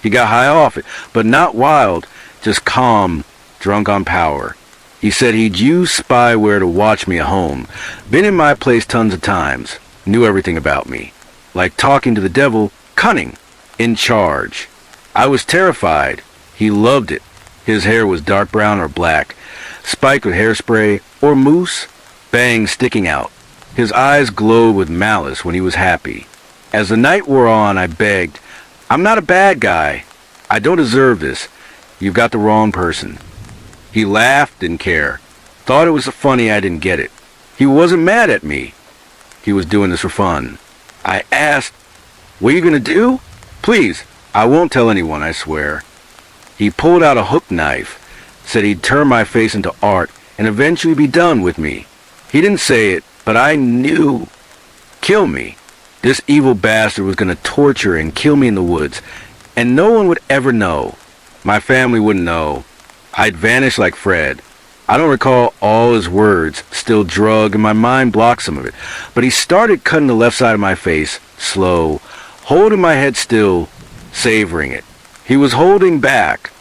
He got high off it, but not wild, just calm, drunk on power. He said he'd used spyware to watch me at home. Been in my place tons of times. Knew everything about me. Like talking to the devil, cunning, in charge. I was terrified. He loved it. His hair was dark brown or black, spiked with hairspray or mousse, bangs sticking out. His eyes glowed with malice when he was happy. As the night wore on, I begged, I'm not a bad guy. I don't deserve this. You've got the wrong person. He laughed, didn't care. Thought it was funny I didn't get it. He wasn't mad at me. He was doing this for fun. I asked, what are you going to do? Please, I won't tell anyone, I swear. He pulled out a hook knife, said he'd turn my face into art and eventually be done with me. He didn't say it, but I knew. Kill me. This evil bastard was going to torture and kill me in the woods, and no one would ever know. My family wouldn't know. I'd vanish like Fred. I don't recall all his words, still drugged, and my mind blocked some of it. But he started cutting the left side of my face, slow, holding my head still, savoring it. He was holding back,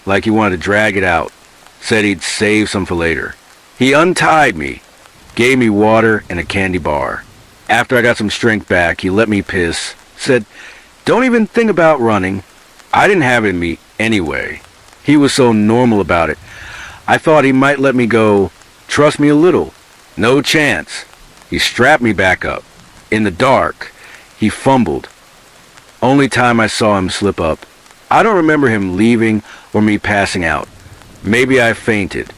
like he wanted to drag it out. Said he'd save some for later. He untied me, gave me water and a candy bar. After I got some strength back, he let me piss. Said, don't even think about running. I didn't have it in me anyway. He was so normal about it. I thought he might let me go. Trust me a little. No chance. He strapped me back up. In the dark, he fumbled. Only time I saw him slip up. I don't remember him leaving or me passing out. Maybe I fainted.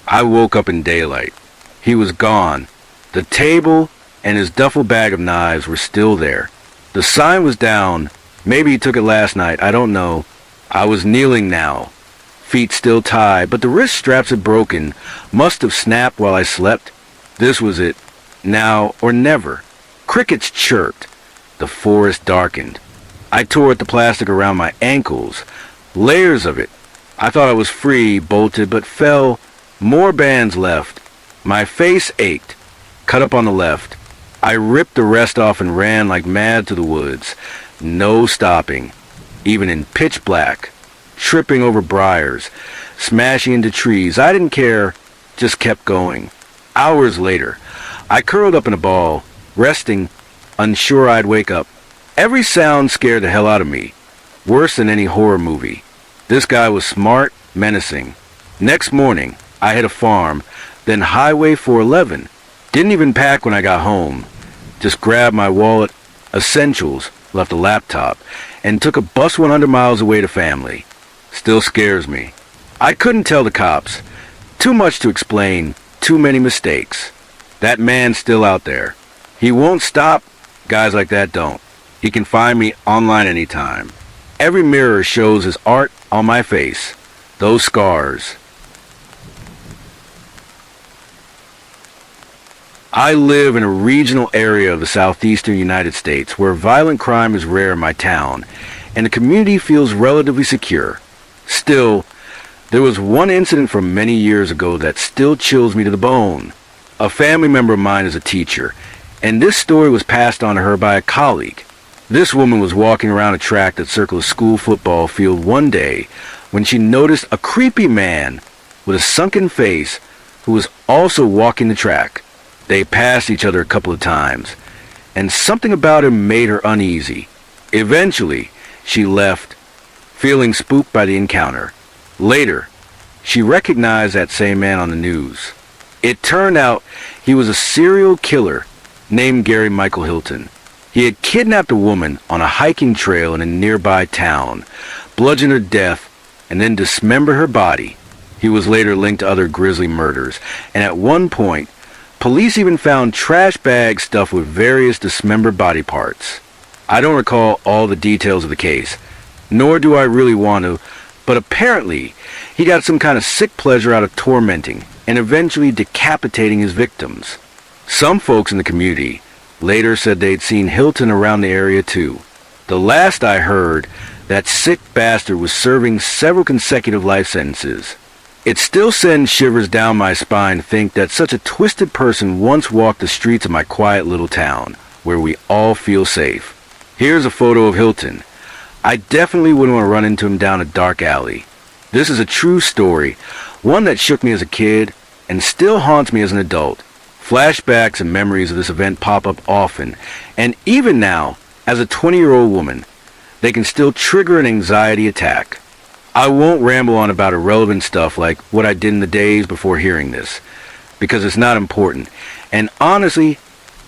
I woke up in daylight. He was gone. The table and his duffel bag of knives were still there. The sign was down. Maybe he took it last night. I don't know. I was kneeling now. Feet still tied, but the wrist straps had broken. Must have snapped while I slept. This was it. Now or never. Crickets chirped. The forest darkened. I tore at the plastic around my ankles. Layers of it. I thought I was free, bolted, but fell. More bands left. My face ached. Cut up on the left. I ripped the rest off and ran like mad to the woods. No stopping. Even in pitch black. Tripping over briars. Smashing into trees. I didn't care. Just kept going. Hours later, I curled up in a ball, resting, unsure I'd wake up. Every sound scared the hell out of me. Worse than any horror movie. This guy was smart, menacing. Next morning, I hit a farm, then Highway 411. Didn't even pack when I got home. Just grabbed my wallet, essentials, left a laptop, and took a bus 100 miles away to family. Still scares me. I couldn't tell the cops. Too much to explain, too many mistakes. That man's still out there. He won't stop. Guys like that don't. He can find me online anytime. Every mirror shows his art on my face. Those scars. I live in a regional area of the southeastern United States where violent crime is rare in my town, and the community feels relatively secure. Still, there was one incident from many years ago that still chills me to the bone. A family member of mine is a teacher, and this story was passed on to her by a colleague. This woman was walking around a track that circled a school football field one day when she noticed a creepy man with a sunken face who was also walking the track. They passed each other a couple of times, and something about him made her uneasy. Eventually, she left, feeling spooked by the encounter. Later, she recognized that same man on the news. It turned out he was a serial killer named Gary Michael Hilton. He had kidnapped a woman on a hiking trail in a nearby town, bludgeoned her to death, and then dismembered her body. He was later linked to other grisly murders, and at one point, police even found trash bags stuffed with various dismembered body parts. I don't recall all the details of the case, nor do I really want to, but apparently he got some kind of sick pleasure out of tormenting and eventually decapitating his victims. Some folks in the community later said they'd seen Hilton around the area too. The last I heard, that sick bastard was serving several consecutive life sentences. It still sends shivers down my spine to think that such a twisted person once walked the streets of my quiet little town, where we all feel safe. Here's a photo of Hilton. I definitely wouldn't want to run into him down a dark alley. This is a true story, one that shook me as a kid and still haunts me as an adult. Flashbacks and memories of this event pop up often, and even now, as a 20-year-old woman, they can still trigger an anxiety attack. I won't ramble on about irrelevant stuff like what I did in the days before hearing this, because it's not important, and honestly,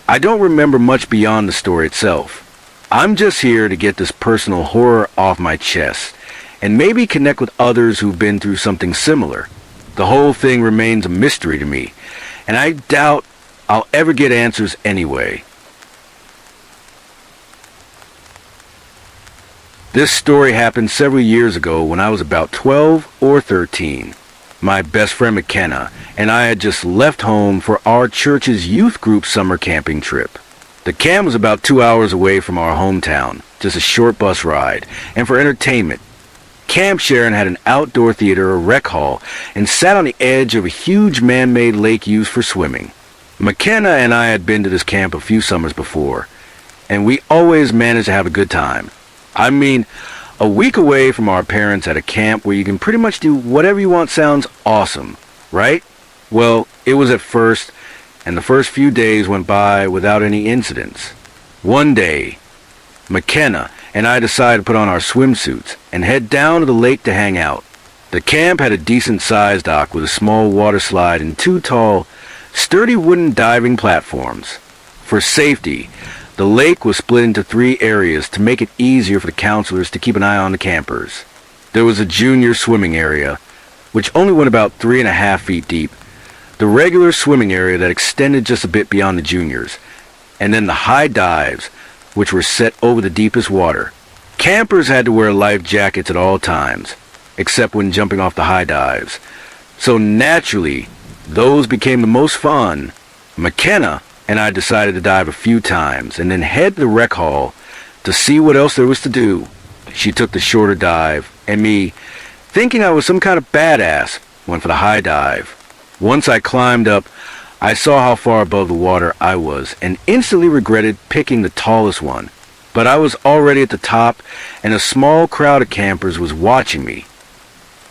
I don't remember much beyond the story itself. I'm just here to get this personal horror off my chest, and maybe connect with others who've been through something similar. The whole thing remains a mystery to me, and I doubt I'll ever get answers anyway. This story happened several years ago when I was about 12 or 13. My best friend McKenna and I had just left home for our church's youth group summer camping trip. The camp was about 2 hours away from our hometown, just a short bus ride, and for entertainment, Camp Sharon had an outdoor theater or rec hall and sat on the edge of a huge man-made lake used for swimming. McKenna and I had been to this camp a few summers before, and we always managed to have a good time. I mean, a week away from our parents at a camp where you can pretty much do whatever you want sounds awesome, right? Well, it was at first, and the first few days went by without any incidents. One day, McKenna and I decided to put on our swimsuits and head down to the lake to hang out. The camp had a decent-sized dock with a small water slide and 2 tall, sturdy wooden diving platforms. For safety, the lake was split into 3 areas to make it easier for the counselors to keep an eye on the campers. There was a junior swimming area, which only went about 3.5 feet deep, the regular swimming area that extended just a bit beyond the juniors, and then the high dives, which were set over the deepest water. Campers had to wear life jackets at all times, except when jumping off the high dives. So naturally, those became the most fun. McKenna and I decided to dive a few times and then head to the rec hall to see what else there was to do. She took the shorter dive, and me, thinking I was some kind of badass, went for the high dive. Once I climbed up, I saw how far above the water I was and instantly regretted picking the tallest one. But I was already at the top, and a small crowd of campers was watching me.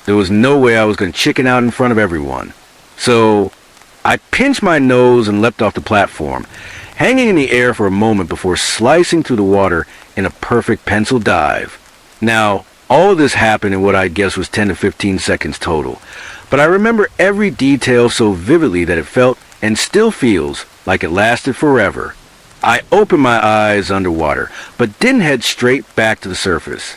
There was no way I was going to chicken out in front of everyone. So I pinched my nose and leapt off the platform, hanging in the air for a moment before slicing through the water in a perfect pencil dive. Now, all of this happened in what I guess was 10 to 15 seconds total, but I remember every detail so vividly that it felt, and still feels, like it lasted forever. I opened my eyes underwater, but didn't head straight back to the surface.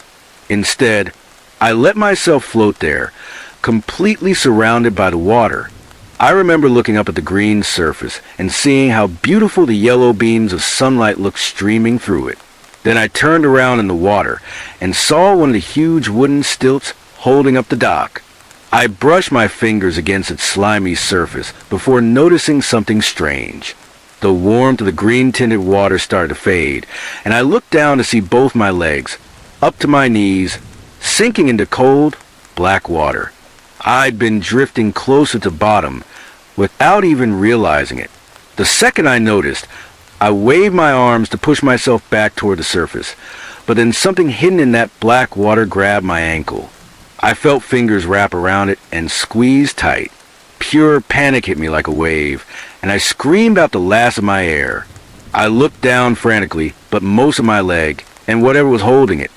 Instead, I let myself float there, completely surrounded by the water. I remember looking up at the green surface and seeing how beautiful the yellow beams of sunlight looked streaming through it. Then I turned around in the water and saw one of the huge wooden stilts holding up the dock. I brushed my fingers against its slimy surface before noticing something strange. The warmth of the green-tinted water started to fade, and I looked down to see both my legs, up to my knees, sinking into cold, black water. I'd been drifting closer to bottom without even realizing it. The second I noticed, I waved my arms to push myself back toward the surface, but then something hidden in that black water grabbed my ankle. I felt fingers wrap around it and squeeze tight. Pure panic hit me like a wave, and I screamed out the last of my air. I looked down frantically, but most of my leg, and whatever was holding it,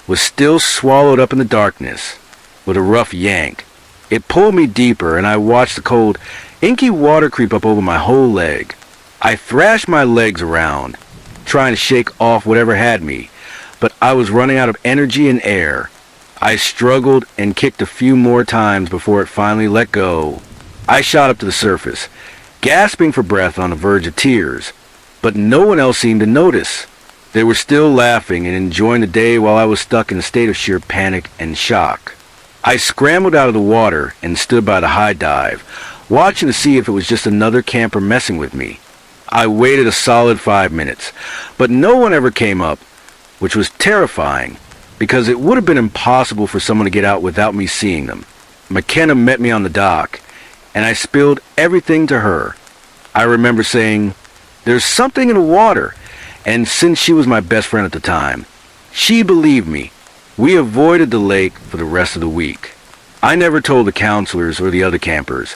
was still swallowed up in the darkness. With a rough yank, it pulled me deeper, and I watched the cold, inky water creep up over my whole leg. I thrashed my legs around, trying to shake off whatever had me, but I was running out of energy and air. I struggled and kicked a few more times before it finally let go. I shot up to the surface, gasping for breath on the verge of tears, but no one else seemed to notice. They were still laughing and enjoying the day while I was stuck in a state of sheer panic and shock. I scrambled out of the water and stood by the high dive, watching to see if it was just another camper messing with me. I waited a solid 5 minutes, but no one ever came up, which was terrifying, because it would have been impossible for someone to get out without me seeing them. McKenna met me on the dock, and I spilled everything to her. I remember saying, "There's something in the water," and since she was my best friend at the time, she believed me. We avoided the lake for the rest of the week. I never told the counselors or the other campers,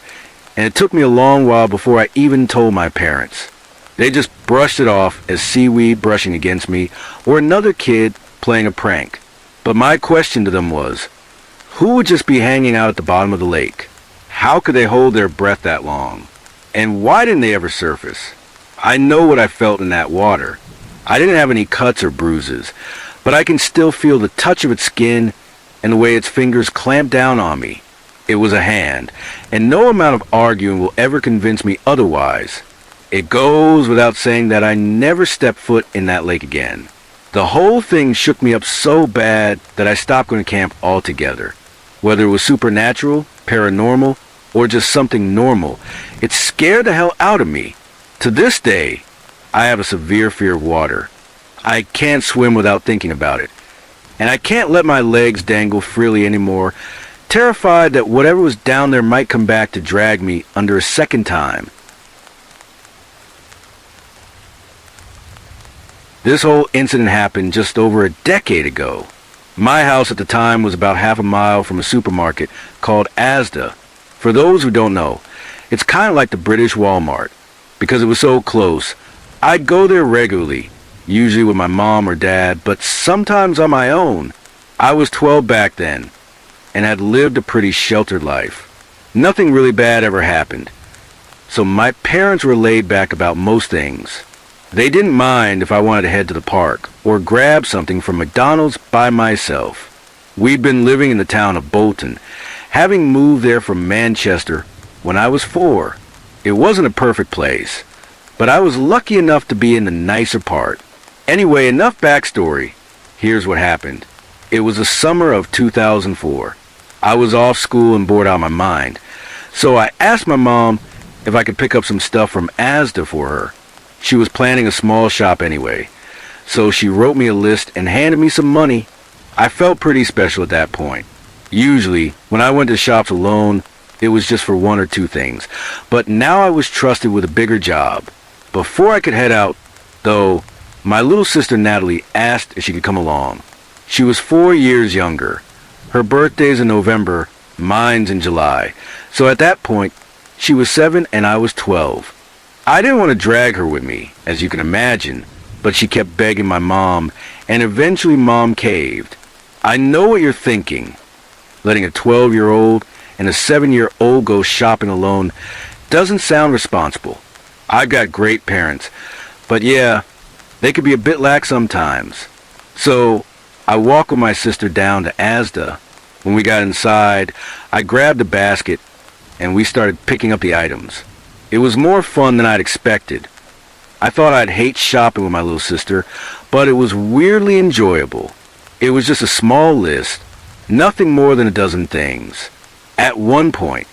and it took me a long while before I even told my parents. They just brushed it off as seaweed brushing against me or another kid playing a prank. But my question to them was, who would just be hanging out at the bottom of the lake? How could they hold their breath that long? And why didn't they ever surface? I know what I felt in that water. I didn't have any cuts or bruises, but I can still feel the touch of its skin and the way its fingers clamped down on me. It was a hand, and no amount of arguing will ever convince me otherwise. It goes without saying that I never stepped foot in that lake again. The whole thing shook me up so bad that I stopped going to camp altogether. Whether it was supernatural, paranormal, or just something normal, it scared the hell out of me. To this day, I have a severe fear of water. I can't swim without thinking about it. And I can't let my legs dangle freely anymore, terrified that whatever was down there might come back to drag me under a second time. This whole incident happened just over a decade ago. My house at the time was about half a mile from a supermarket called Asda. For those who don't know, it's kind of like the British Walmart. Because it was so close, I'd go there regularly, usually with my mom or dad, but sometimes on my own. I was 12 back then, and had lived a pretty sheltered life. Nothing really bad ever happened, so my parents were laid back about most things. They didn't mind if I wanted to head to the park or grab something from McDonald's by myself. We'd been living in the town of Bolton, having moved there from Manchester when I was 4. It wasn't a perfect place, but I was lucky enough to be in the nicer part. Anyway, enough backstory. Here's what happened. It was the summer of 2004. I was off school and bored out of my mind, so I asked my mom if I could pick up some stuff from Asda for her. She was planning a small shop anyway, so she wrote me a list and handed me some money. I felt pretty special at that point. Usually, when I went to shops alone, it was just for 1 or 2 things, but now I was trusted with a bigger job. Before I could head out, though, my little sister Natalie asked if she could come along. She was 4 years younger. Her birthday's in November, mine's in July, so at that point, she was 7 and I was 12. I didn't want to drag her with me, as you can imagine, but she kept begging my mom, and eventually Mom caved. I know what you're thinking. Letting a 12-year-old and a 7-year-old go shopping alone doesn't sound responsible. I've got great parents, but yeah, they could be a bit lax sometimes. So I walked with my sister down to Asda. When we got inside, I grabbed a basket, and we started picking up the items. It was more fun than I'd expected. I thought I'd hate shopping with my little sister, but it was weirdly enjoyable. It was just a small list, nothing more than a dozen things. At one point,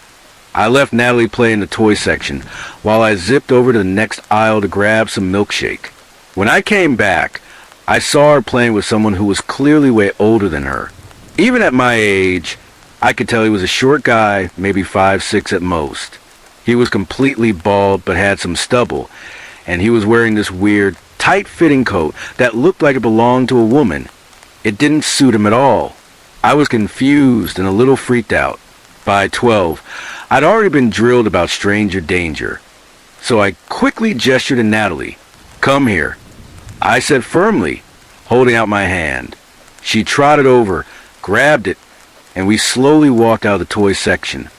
I left Natalie play in the toy section while I zipped over to the next aisle to grab some milkshake. When I came back, I saw her playing with someone who was clearly way older than her. Even at my age, I could tell he was a short guy, maybe 5'6" at most. He was completely bald but had some stubble, and he was wearing this weird, tight-fitting coat that looked like it belonged to a woman. It didn't suit him at all. I was confused and a little freaked out. By 12, I'd already been drilled about stranger danger. So I quickly gestured to Natalie. "Come here," I said firmly, holding out my hand. She trotted over, grabbed it, and we slowly walked out of the toy section.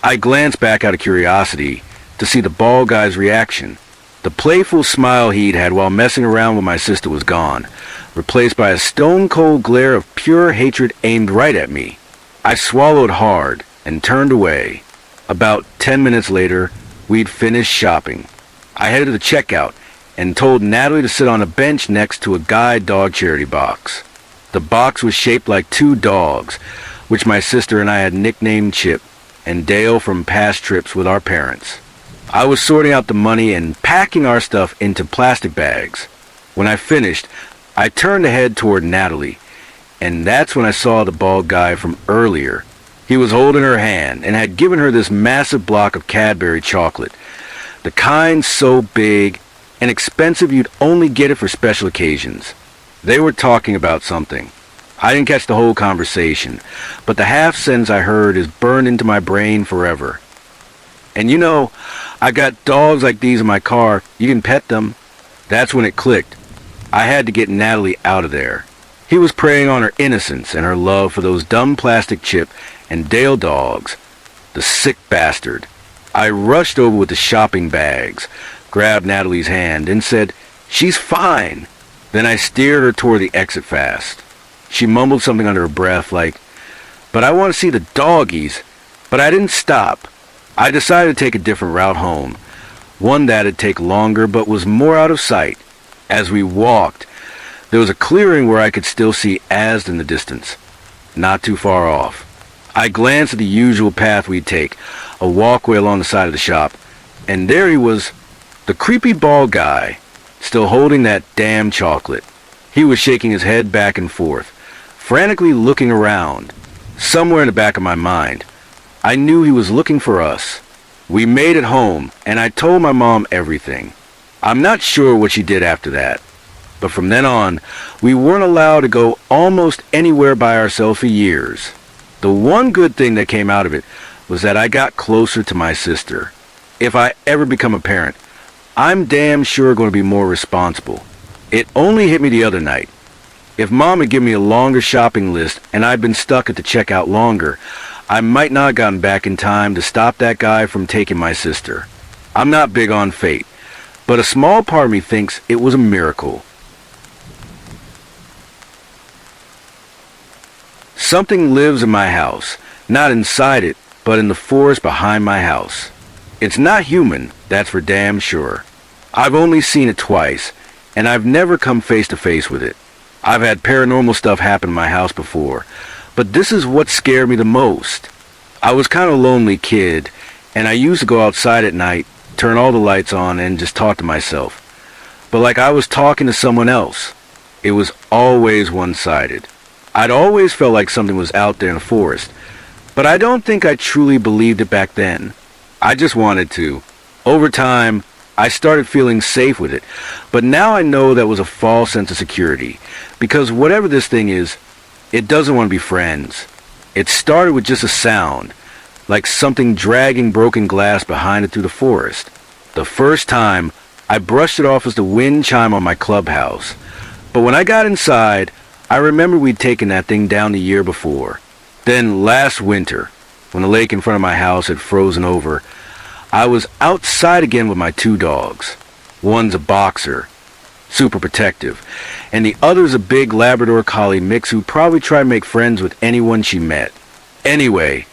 I glanced back out of curiosity to see the bald guy's reaction. The playful smile he'd had while messing around with my sister was gone, replaced by a stone-cold glare of pure hatred aimed right at me. I swallowed hard and turned away. About 10 minutes later, we'd finished shopping. I headed to the checkout and told Natalie to sit on a bench next to a guide dog charity box. The box was shaped like two dogs, which my sister and I had nicknamed Chip and Dale from past trips with our parents. I was sorting out the money and packing our stuff into plastic bags. When I finished, I turned to head toward Natalie, and that's when I saw the bald guy from earlier. He was holding her hand and had given her this massive block of Cadbury chocolate, the kind so big and expensive you'd only get it for special occasions. They were talking about something. I didn't catch the whole conversation, but the half sentence I heard is burned into my brain forever. "And you know, I got dogs like these in my car. You can pet them." That's when it clicked. I had to get Natalie out of there. He was preying on her innocence and her love for those dumb plastic Chip and Dale dogs. The sick bastard. I rushed over with the shopping bags, grabbed Natalie's hand, and said, "She's fine." Then I steered her toward the exit fast. She mumbled something under her breath like, "But I want to see the doggies." But I didn't stop. I decided to take a different route home, one that'd take longer but was more out of sight. As we walked, there was a clearing where I could still see Asd in the distance, not too far off. I glanced at the usual path we'd take, a walkway along the side of the shop, and there he was, the creepy bald guy, still holding that damn chocolate. He was shaking his head back and forth, frantically looking around. Somewhere in the back of my mind, I knew he was looking for us. We made it home, and I told my mom everything. I'm not sure what she did after that, but from then on, we weren't allowed to go almost anywhere by ourselves for years. The one good thing that came out of it was that I got closer to my sister. If I ever become a parent, I'm damn sure going to be more responsible. It only hit me the other night. If Mom had given me a longer shopping list and I'd been stuck at the checkout longer, I might not have gotten back in time to stop that guy from taking my sister. I'm not big on fate, but a small part of me thinks it was a miracle. Something lives in my house, not inside it, but in the forest behind my house. It's not human, that's for damn sure. I've only seen it twice, and I've never come face to face with it. I've had paranormal stuff happen in my house before, but this is what scared me the most. I was kind of a lonely kid, and I used to go outside at night, turn all the lights on, and just talk to myself. But like I was talking to someone else. It was always one-sided. I'd always felt like something was out there in the forest, but I don't think I truly believed it back then. I just wanted to. Over time, I started feeling safe with it, but now I know that was a false sense of security, because whatever this thing is, it doesn't want to be friends. It started with just a sound, like something dragging broken glass behind it through the forest. The first time, I brushed it off as the wind chime on my clubhouse, but when I got inside, I remember we'd taken that thing down the year before. Then last winter, when the lake in front of my house had frozen over, I was outside again with my two dogs. One's a boxer, super protective, and the other's a big Labrador Collie mix who probably tried to make friends with anyone she met. Anyway,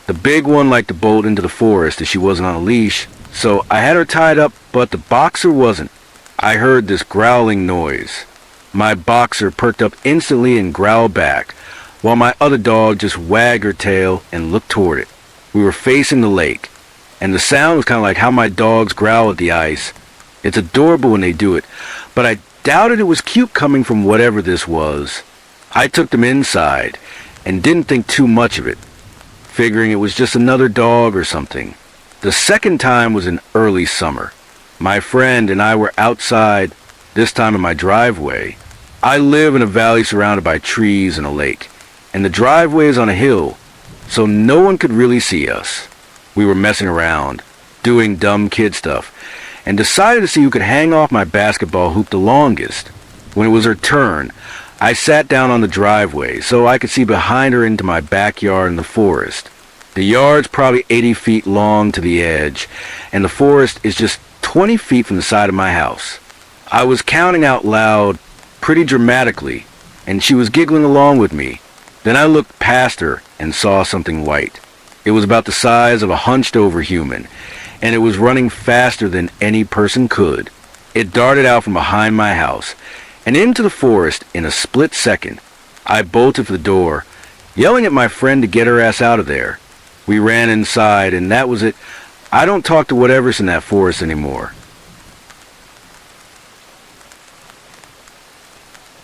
the big one liked to bolt into the forest if she wasn't on a leash, so I had her tied up, but the boxer wasn't. I heard this growling noise. My boxer perked up instantly and growled back, while my other dog just wagged her tail and looked toward it. We were facing the lake, and the sound was kind of like how my dogs growl at the ice. It's adorable when they do it, but I doubted it was cute coming from whatever this was. I took them inside and didn't think too much of it, figuring it was just another dog or something. The second time was in early summer. My friend and I were outside, this time in my driveway. I live in a valley surrounded by trees and a lake, and the driveway is on a hill, so no one could really see us. We were messing around, doing dumb kid stuff, and decided to see who could hang off my basketball hoop the longest. When it was her turn, I sat down on the driveway so I could see behind her into my backyard in the forest. The yard's probably 80 feet long to the edge, and the forest is just 20 feet from the side of my house. I was counting out loud, pretty dramatically, and she was giggling along with me. Then I looked past her and saw something white. It was about the size of a hunched-over human, and it was running faster than any person could. It darted out from behind my house and into the forest in a split second. I bolted for the door, yelling at my friend to get her ass out of there. We ran inside, and that was it. I don't talk to whatever's in that forest anymore.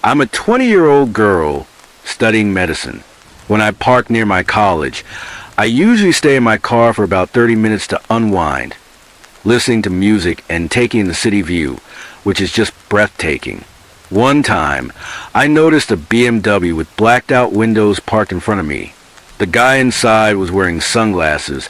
I'm a 20-year-old girl studying medicine. When I park near my college, I usually stay in my car for about 30 minutes to unwind, listening to music and taking in the city view, which is just breathtaking. One time, I noticed a BMW with blacked-out windows parked in front of me. The guy inside was wearing sunglasses,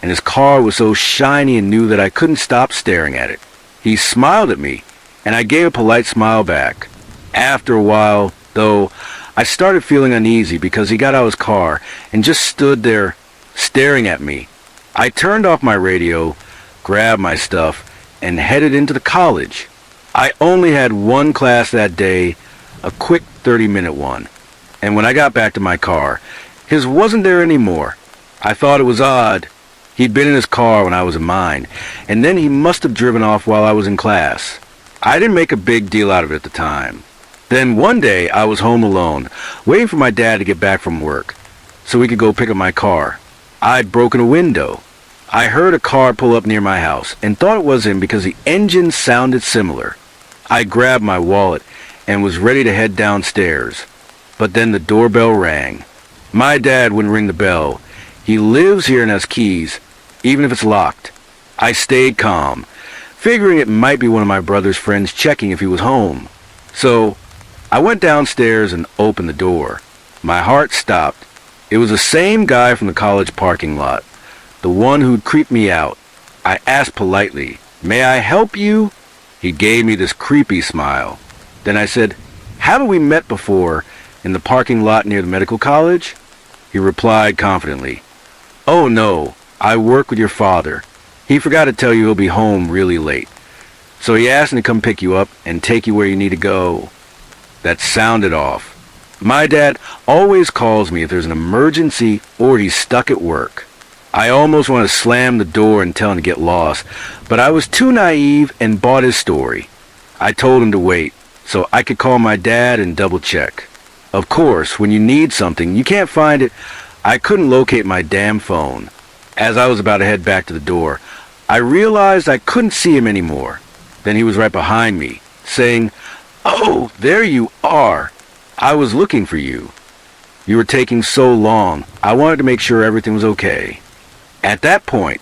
and his car was so shiny and new that I couldn't stop staring at it. He smiled at me, and I gave a polite smile back. After a while, though, I started feeling uneasy because he got out of his car and just stood there staring at me. I turned off my radio, grabbed my stuff, and headed into the college. I only had one class that day, a quick 30-minute one, and when I got back to my car, his wasn't there anymore. I thought it was odd. He'd been in his car when I was in mine, and then he must have driven off while I was in class. I didn't make a big deal out of it at the time. Then one day I was home alone, waiting for my dad to get back from work, so we could go pick up my car. I'd broken a window. I heard a car pull up near my house and thought it was him because the engine sounded similar. I grabbed my wallet and was ready to head downstairs, but then the doorbell rang. My dad wouldn't ring the bell. He lives here and has keys, even if it's locked. I stayed calm, figuring it might be one of my brother's friends checking if he was home. So I went downstairs and opened the door. My heart stopped. It was the same guy from the college parking lot, the one who'd creeped me out. I asked politely, "May I help you?" He gave me this creepy smile. Then I said, "Haven't we met before in the parking lot near the medical college?" He replied confidently, "Oh no, I work with your father. He forgot to tell you he'll be home really late. So he asked me to come pick you up and take you where you need to go." That sounded off. My dad always calls me if there's an emergency or he's stuck at work. I almost want to slam the door and tell him to get lost, but I was too naive and bought his story. I told him to wait, so I could call my dad and double check. Of course, when you need something, you can't find it. I couldn't locate my damn phone. As I was about to head back to the door, I realized I couldn't see him anymore. Then he was right behind me, saying, "Oh, there you are. I was looking for you. You were taking so long. I wanted to make sure everything was okay." At that point,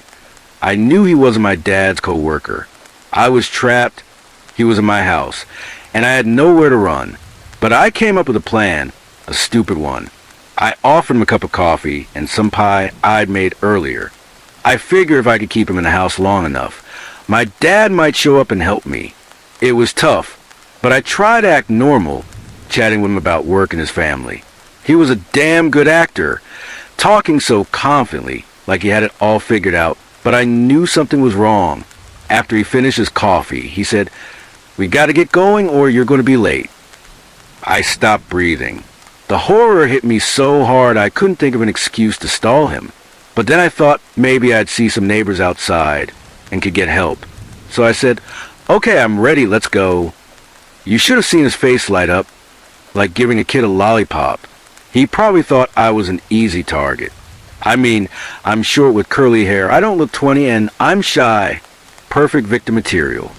I knew he wasn't my dad's co-worker. I was trapped. He was in my house, and I had nowhere to run. But I came up with a plan, a stupid one. I offered him a cup of coffee and some pie I'd made earlier. I figured if I could keep him in the house long enough, my dad might show up and help me. It was tough, but I tried to act normal, chatting with him about work and his family. He was a damn good actor, talking so confidently, like he had it all figured out, but I knew something was wrong. After he finished his coffee, he said, "We gotta get going or you're gonna be late." I stopped breathing. The horror hit me so hard I couldn't think of an excuse to stall him. But then I thought maybe I'd see some neighbors outside and could get help. So I said, "Okay, I'm ready, let's go." You should have seen his face light up, like giving a kid a lollipop. He probably thought I was an easy target. I mean, I'm short with curly hair, I don't look 20, and I'm shy. Perfect victim material.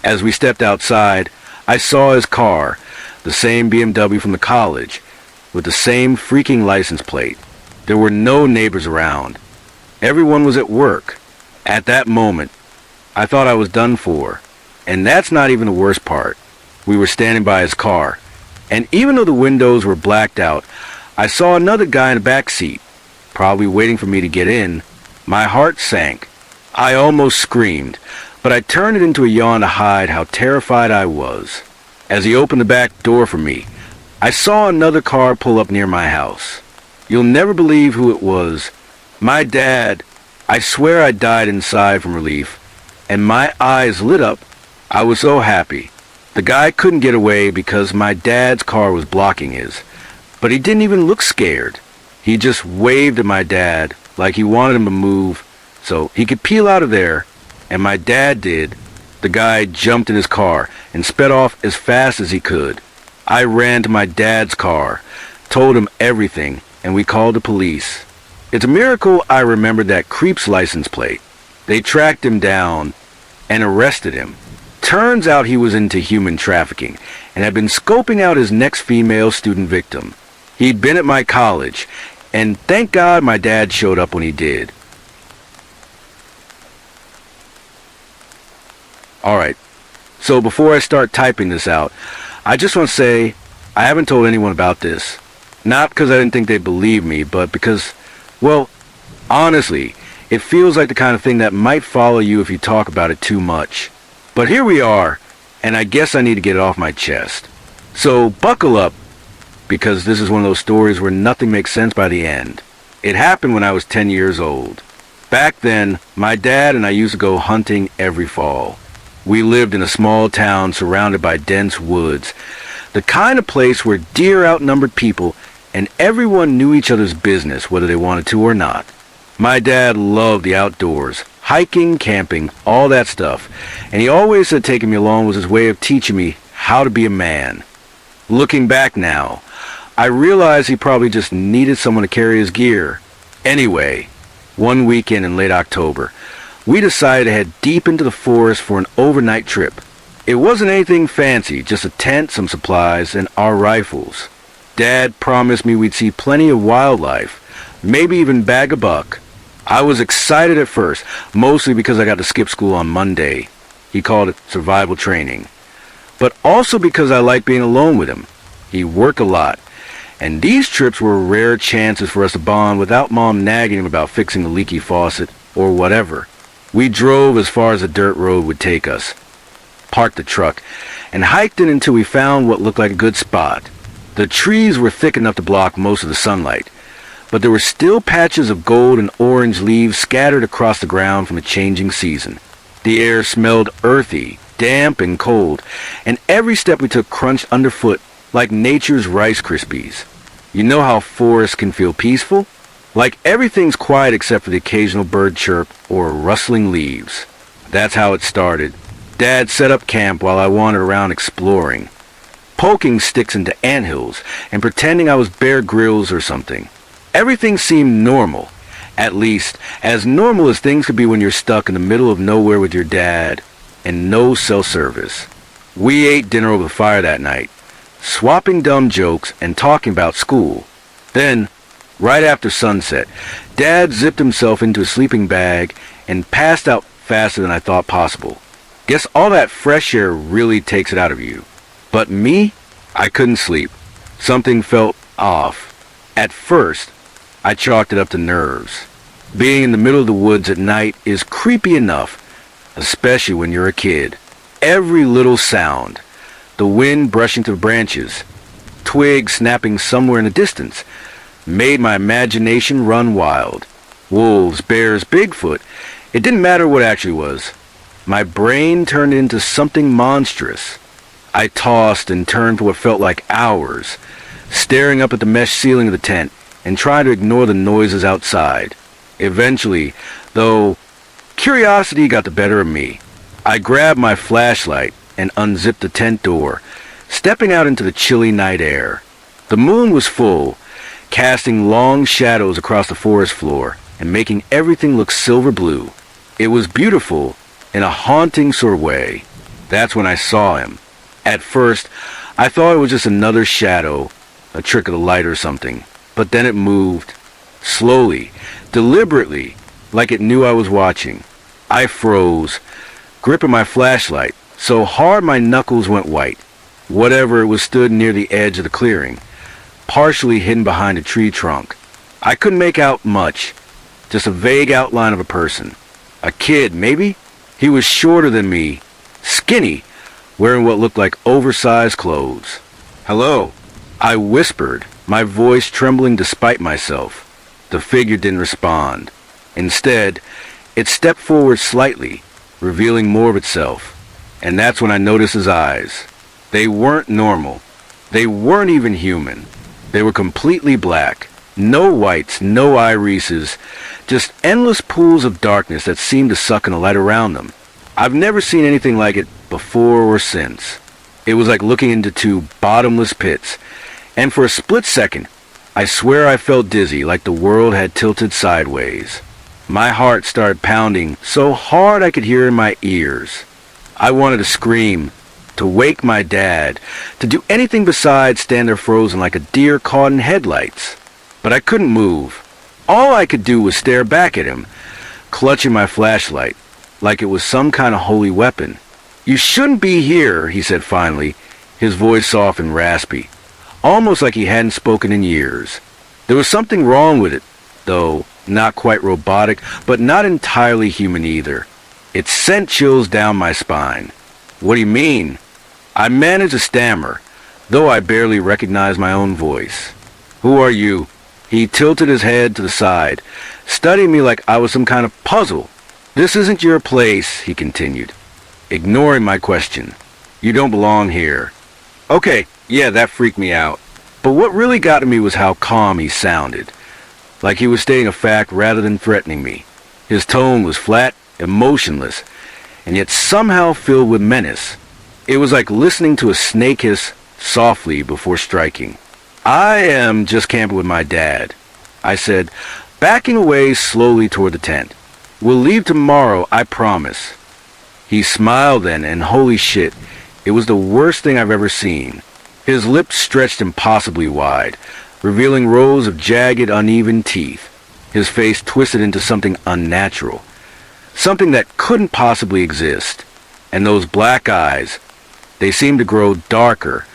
As we stepped outside, I saw his car, the same BMW from the college, with the same freaking license plate. There were no neighbors around. Everyone was at work. At that moment, I thought I was done for. And that's not even the worst part. We were standing by his car, and even though the windows were blacked out, I saw another guy in the back seat, probably waiting for me to get in. My heart sank. I almost screamed, but I turned it into a yawn to hide how terrified I was. As he opened the back door for me, I saw another car pull up near my house. You'll never believe who it was. My dad. I swear I died inside from relief, and my eyes lit up. I was so happy. The guy couldn't get away because my dad's car was blocking his, but he didn't even look scared. He just waved at my dad like he wanted him to move so he could peel out of there, and my dad did. The guy jumped in his car and sped off as fast as he could. I ran to my dad's car, told him everything, and we called the police. It's a miracle I remembered that creep's license plate. They tracked him down and arrested him. Turns out he was into human trafficking and had been scoping out his next female student victim. He'd been at my college, and thank God my dad showed up when he did. Alright, so before I start typing this out, I just want to say I haven't told anyone about this. Not because I didn't think they'd believe me, but because, well, honestly, it feels like the kind of thing that might follow you if you talk about it too much. But here we are, and I guess I need to get it off my chest. So buckle up, because this is one of those stories where nothing makes sense by the end. It happened when I was 10 years old. Back then, my dad and I used to go hunting every fall. We lived in a small town surrounded by dense woods, the kind of place where deer outnumbered people and everyone knew each other's business whether they wanted to or not. My dad loved the outdoors, hiking, camping, all that stuff, and he always said taking me along was his way of teaching me how to be a man. Looking back now, I realize he probably just needed someone to carry his gear. Anyway, one weekend in late October, we decided to head deep into the forest for an overnight trip. It wasn't anything fancy, just a tent, some supplies, and our rifles. Dad promised me we'd see plenty of wildlife, maybe even bag a buck. I was excited at first, mostly because I got to skip school on Monday. He called it survival training. But also because I liked being alone with him. He worked a lot, and these trips were rare chances for us to bond without Mom nagging him about fixing the leaky faucet or whatever. We drove as far as the dirt road would take us, parked the truck, and hiked in until we found what looked like a good spot. The trees were thick enough to block most of the sunlight, but there were still patches of gold and orange leaves scattered across the ground from the changing season. The air smelled earthy, damp and cold, and every step we took crunched underfoot like nature's Rice Krispies. You know how forests can feel peaceful? Like everything's quiet except for the occasional bird chirp or rustling leaves. That's how it started. Dad set up camp while I wandered around exploring, poking sticks into anthills and pretending I was Bear Grylls or something. Everything seemed normal, at least as normal as things could be when you're stuck in the middle of nowhere with your dad and no cell service. We ate dinner over the fire that night, swapping dumb jokes and talking about school. Then, right after sunset, Dad zipped himself into a sleeping bag and passed out faster than I thought possible. Guess all that fresh air really takes it out of you. But me, I couldn't sleep. Something felt off. At first, I chalked it up to nerves. Being in the middle of the woods at night is creepy enough, especially when you're a kid. Every little sound, the wind brushing through branches, twigs snapping somewhere in the distance, made my imagination run wild. Wolves, bears, Bigfoot, it didn't matter what it actually was. My brain turned into something monstrous. I tossed and turned for what felt like hours, staring up at the mesh ceiling of the tent and trying to ignore the noises outside. Eventually, though, curiosity got the better of me. I grabbed my flashlight and unzipped the tent door, stepping out into the chilly night air. The moon was full, casting long shadows across the forest floor and making everything look silver blue. It was beautiful in a haunting sort of way. That's when I saw him. At first, I thought it was just another shadow, a trick of the light or something. But then it moved, slowly, deliberately, like it knew I was watching. I froze, gripping my flashlight, so hard my knuckles went white. Whatever it was stood near the edge of the clearing, partially hidden behind a tree trunk. I couldn't make out much, just a vague outline of a person. A kid, maybe? He was shorter than me, skinny, wearing what looked like oversized clothes. "Hello," I whispered, my voice trembling despite myself. The figure didn't respond. Instead, it stepped forward slightly, revealing more of itself. And that's when I noticed his eyes. They weren't normal. They weren't even human. They were completely black. No whites, no irises, just endless pools of darkness that seemed to suck in the light around them. I've never seen anything like it before or since. It was like looking into two bottomless pits, and for a split second, I swear I felt dizzy, like the world had tilted sideways. My heart started pounding so hard I could hear it in my ears. I wanted to scream, to wake my dad, to do anything besides stand there frozen like a deer caught in headlights. But I couldn't move. All I could do was stare back at him, clutching my flashlight, like it was some kind of holy weapon. "You shouldn't be here," he said finally, his voice soft and raspy, almost like he hadn't spoken in years. There was something wrong with it, though, not quite robotic, but not entirely human either. It sent chills down my spine. "What do you mean?" I managed to stammer, though I barely recognized my own voice. "Who are you?" He tilted his head to the side, studying me like I was some kind of puzzle. "This isn't your place," he continued, ignoring my question. "You don't belong here." Okay, yeah, that freaked me out. But what really got to me was how calm he sounded, like he was stating a fact rather than threatening me. His tone was flat, emotionless, and yet somehow filled with menace. It was like listening to a snake hiss softly before striking. "I am just camping with my dad," I said, backing away slowly toward the tent. "We'll leave tomorrow, I promise." He smiled then, and holy shit, it was the worst thing I've ever seen. His lips stretched impossibly wide, revealing rows of jagged, uneven teeth. His face twisted into something unnatural, something that couldn't possibly exist. And those black eyes, they seemed to grow darker,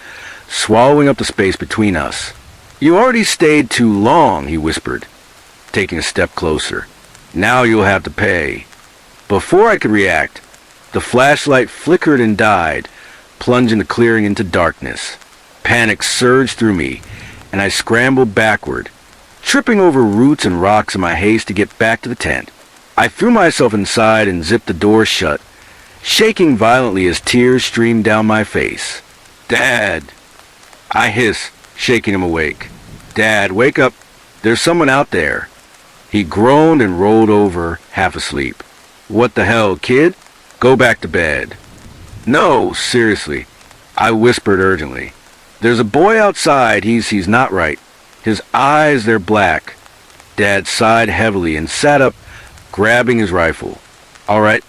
swallowing up the space between us. "You already stayed too long," he whispered, taking a step closer. "Now you'll have to pay." Before I could react, the flashlight flickered and died, plunging the clearing into darkness. Panic surged through me, and I scrambled backward, tripping over roots and rocks in my haste to get back to the tent. I threw myself inside and zipped the door shut, shaking violently as tears streamed down my face. "Dad!" I hissed, shaking him awake. "Dad, wake up. There's someone out there." He groaned and rolled over, half asleep. "What the hell, kid? Go back to bed." "No, seriously," I whispered urgently. "There's a boy outside. He's not right. His eyes, they're black." Dad sighed heavily and sat up, grabbing his rifle. All right,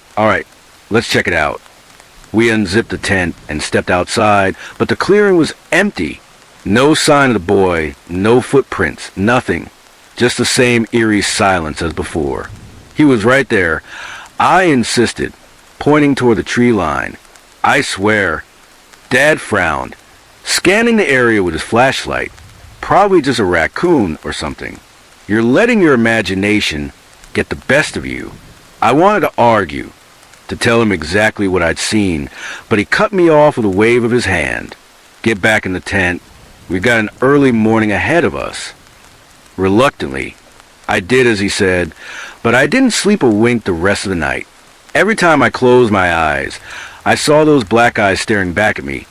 let's check it out." We unzipped the tent and stepped outside, but the clearing was empty. No sign of the boy, no footprints, nothing. Just the same eerie silence as before. He was right there. I insisted, pointing toward the tree line. "I swear." Dad frowned, scanning the area with his flashlight. "Probably just a raccoon or something. You're letting your imagination get the best of you." I wanted to argue, to tell him exactly what I'd seen, but he cut me off with a wave of his hand. "Get back in the tent. We've got an early morning ahead of us." Reluctantly, I did as he said, but I didn't sleep a wink the rest of the night. Every time I closed my eyes, I saw those black eyes staring back at me,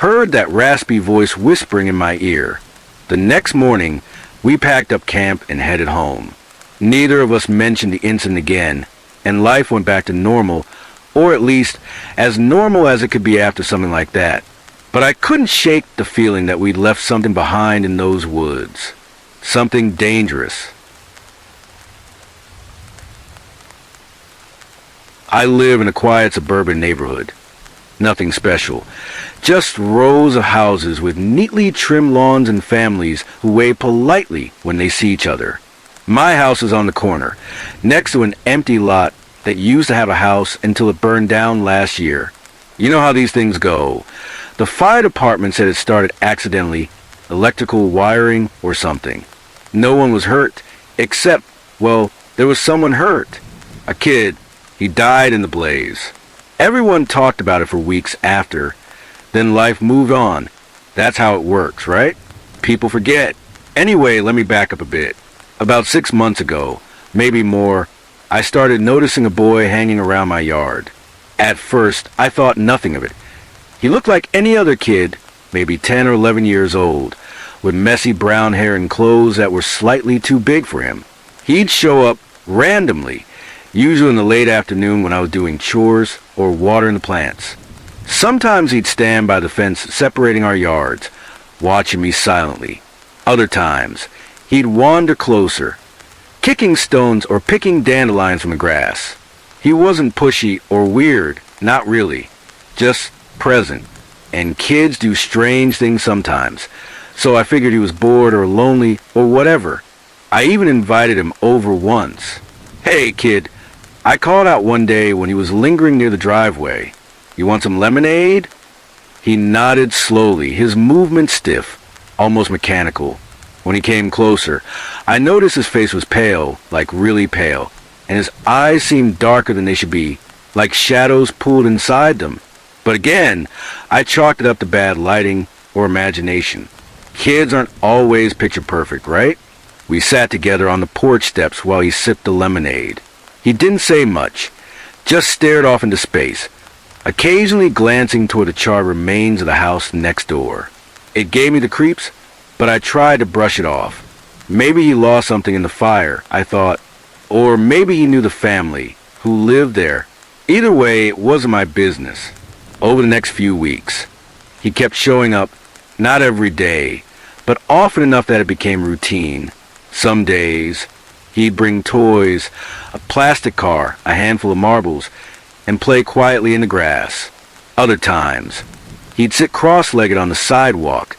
heard that raspy voice whispering in my ear. The next morning, we packed up camp and headed home. Neither of us mentioned the incident again, and life went back to normal, or at least as normal as it could be after something like that. But I couldn't shake the feeling that we'd left something behind in those woods. Something dangerous. I live in a quiet suburban neighborhood. Nothing special. Just rows of houses with neatly trimmed lawns and families who wave politely when they see each other. My house is on the corner, next to an empty lot that used to have a house until it burned down last year. You know how these things go. The fire department said it started accidentally, electrical wiring or something. No one was hurt, except, well, there was someone hurt. A kid. He died in the blaze. Everyone talked about it for weeks after. Then life moved on. That's how it works, right? People forget. Anyway, let me back up a bit. About 6 months ago, maybe more, I started noticing a boy hanging around my yard. At first, I thought nothing of it. He looked like any other kid, maybe 10 or 11 years old, with messy brown hair and clothes that were slightly too big for him. He'd show up randomly, usually in the late afternoon when I was doing chores or watering the plants. Sometimes he'd stand by the fence separating our yards, watching me silently. Other times, he'd wander closer, kicking stones or picking dandelions from the grass. He wasn't pushy or weird, not really, just present. And kids do strange things sometimes, so I figured he was bored or lonely or whatever. I even invited him over once. "Hey, kid," I called out one day when he was lingering near the driveway. "You want some lemonade?" He nodded slowly, his movement stiff, almost mechanical. When he came closer, I noticed his face was pale, like really pale, and his eyes seemed darker than they should be, like shadows pulled inside them. But again, I chalked it up to bad lighting or imagination. Kids aren't always picture perfect, right? We sat together on the porch steps while he sipped the lemonade. He didn't say much, just stared off into space, occasionally glancing toward the charred remains of the house next door. It gave me the creeps, but I tried to brush it off. Maybe he lost something in the fire, I thought, or maybe he knew the family who lived there. Either way, it wasn't my business. Over the next few weeks, he kept showing up, not every day, but often enough that it became routine. Some days, he'd bring toys, a plastic car, a handful of marbles, and play quietly in the grass. Other times, he'd sit cross-legged on the sidewalk,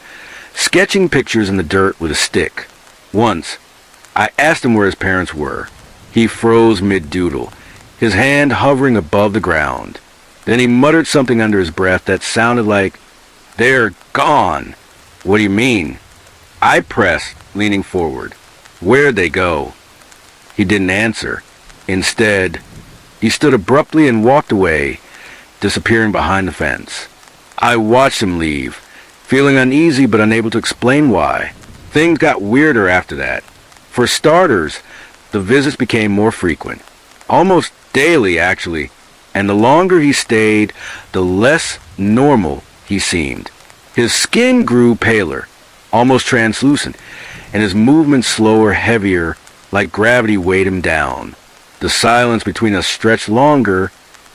sketching pictures in the dirt with a stick. Once, I asked him where his parents were. He froze mid-doodle, his hand hovering above the ground. Then he muttered something under his breath that sounded like, "They're gone." "What do you mean?" I pressed, leaning forward. "Where'd they go?" He didn't answer. Instead, he stood abruptly and walked away, disappearing behind the fence. I watched him leave, feeling uneasy but unable to explain why. Things got weirder after that. For starters, the visits became more frequent. Almost daily, actually. And the longer he stayed, the less normal he seemed. His skin grew paler, almost translucent, and his movements slower, heavier, like gravity weighed him down. The silence between us stretched longer,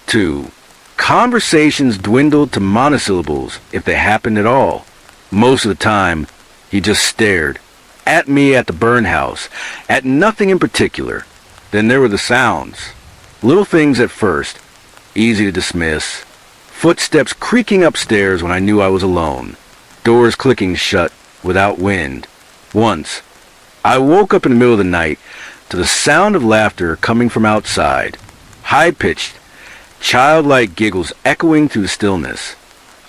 too. Conversations dwindled to monosyllables, if they happened at all. Most of the time, he just stared. At me at the burn house, at nothing in particular. Then there were the sounds. Little things at first, easy to dismiss. Footsteps creaking upstairs when I knew I was alone. Doors clicking shut without wind. Once, I woke up in the middle of the night to the sound of laughter coming from outside. High-pitched, childlike giggles echoing through the stillness.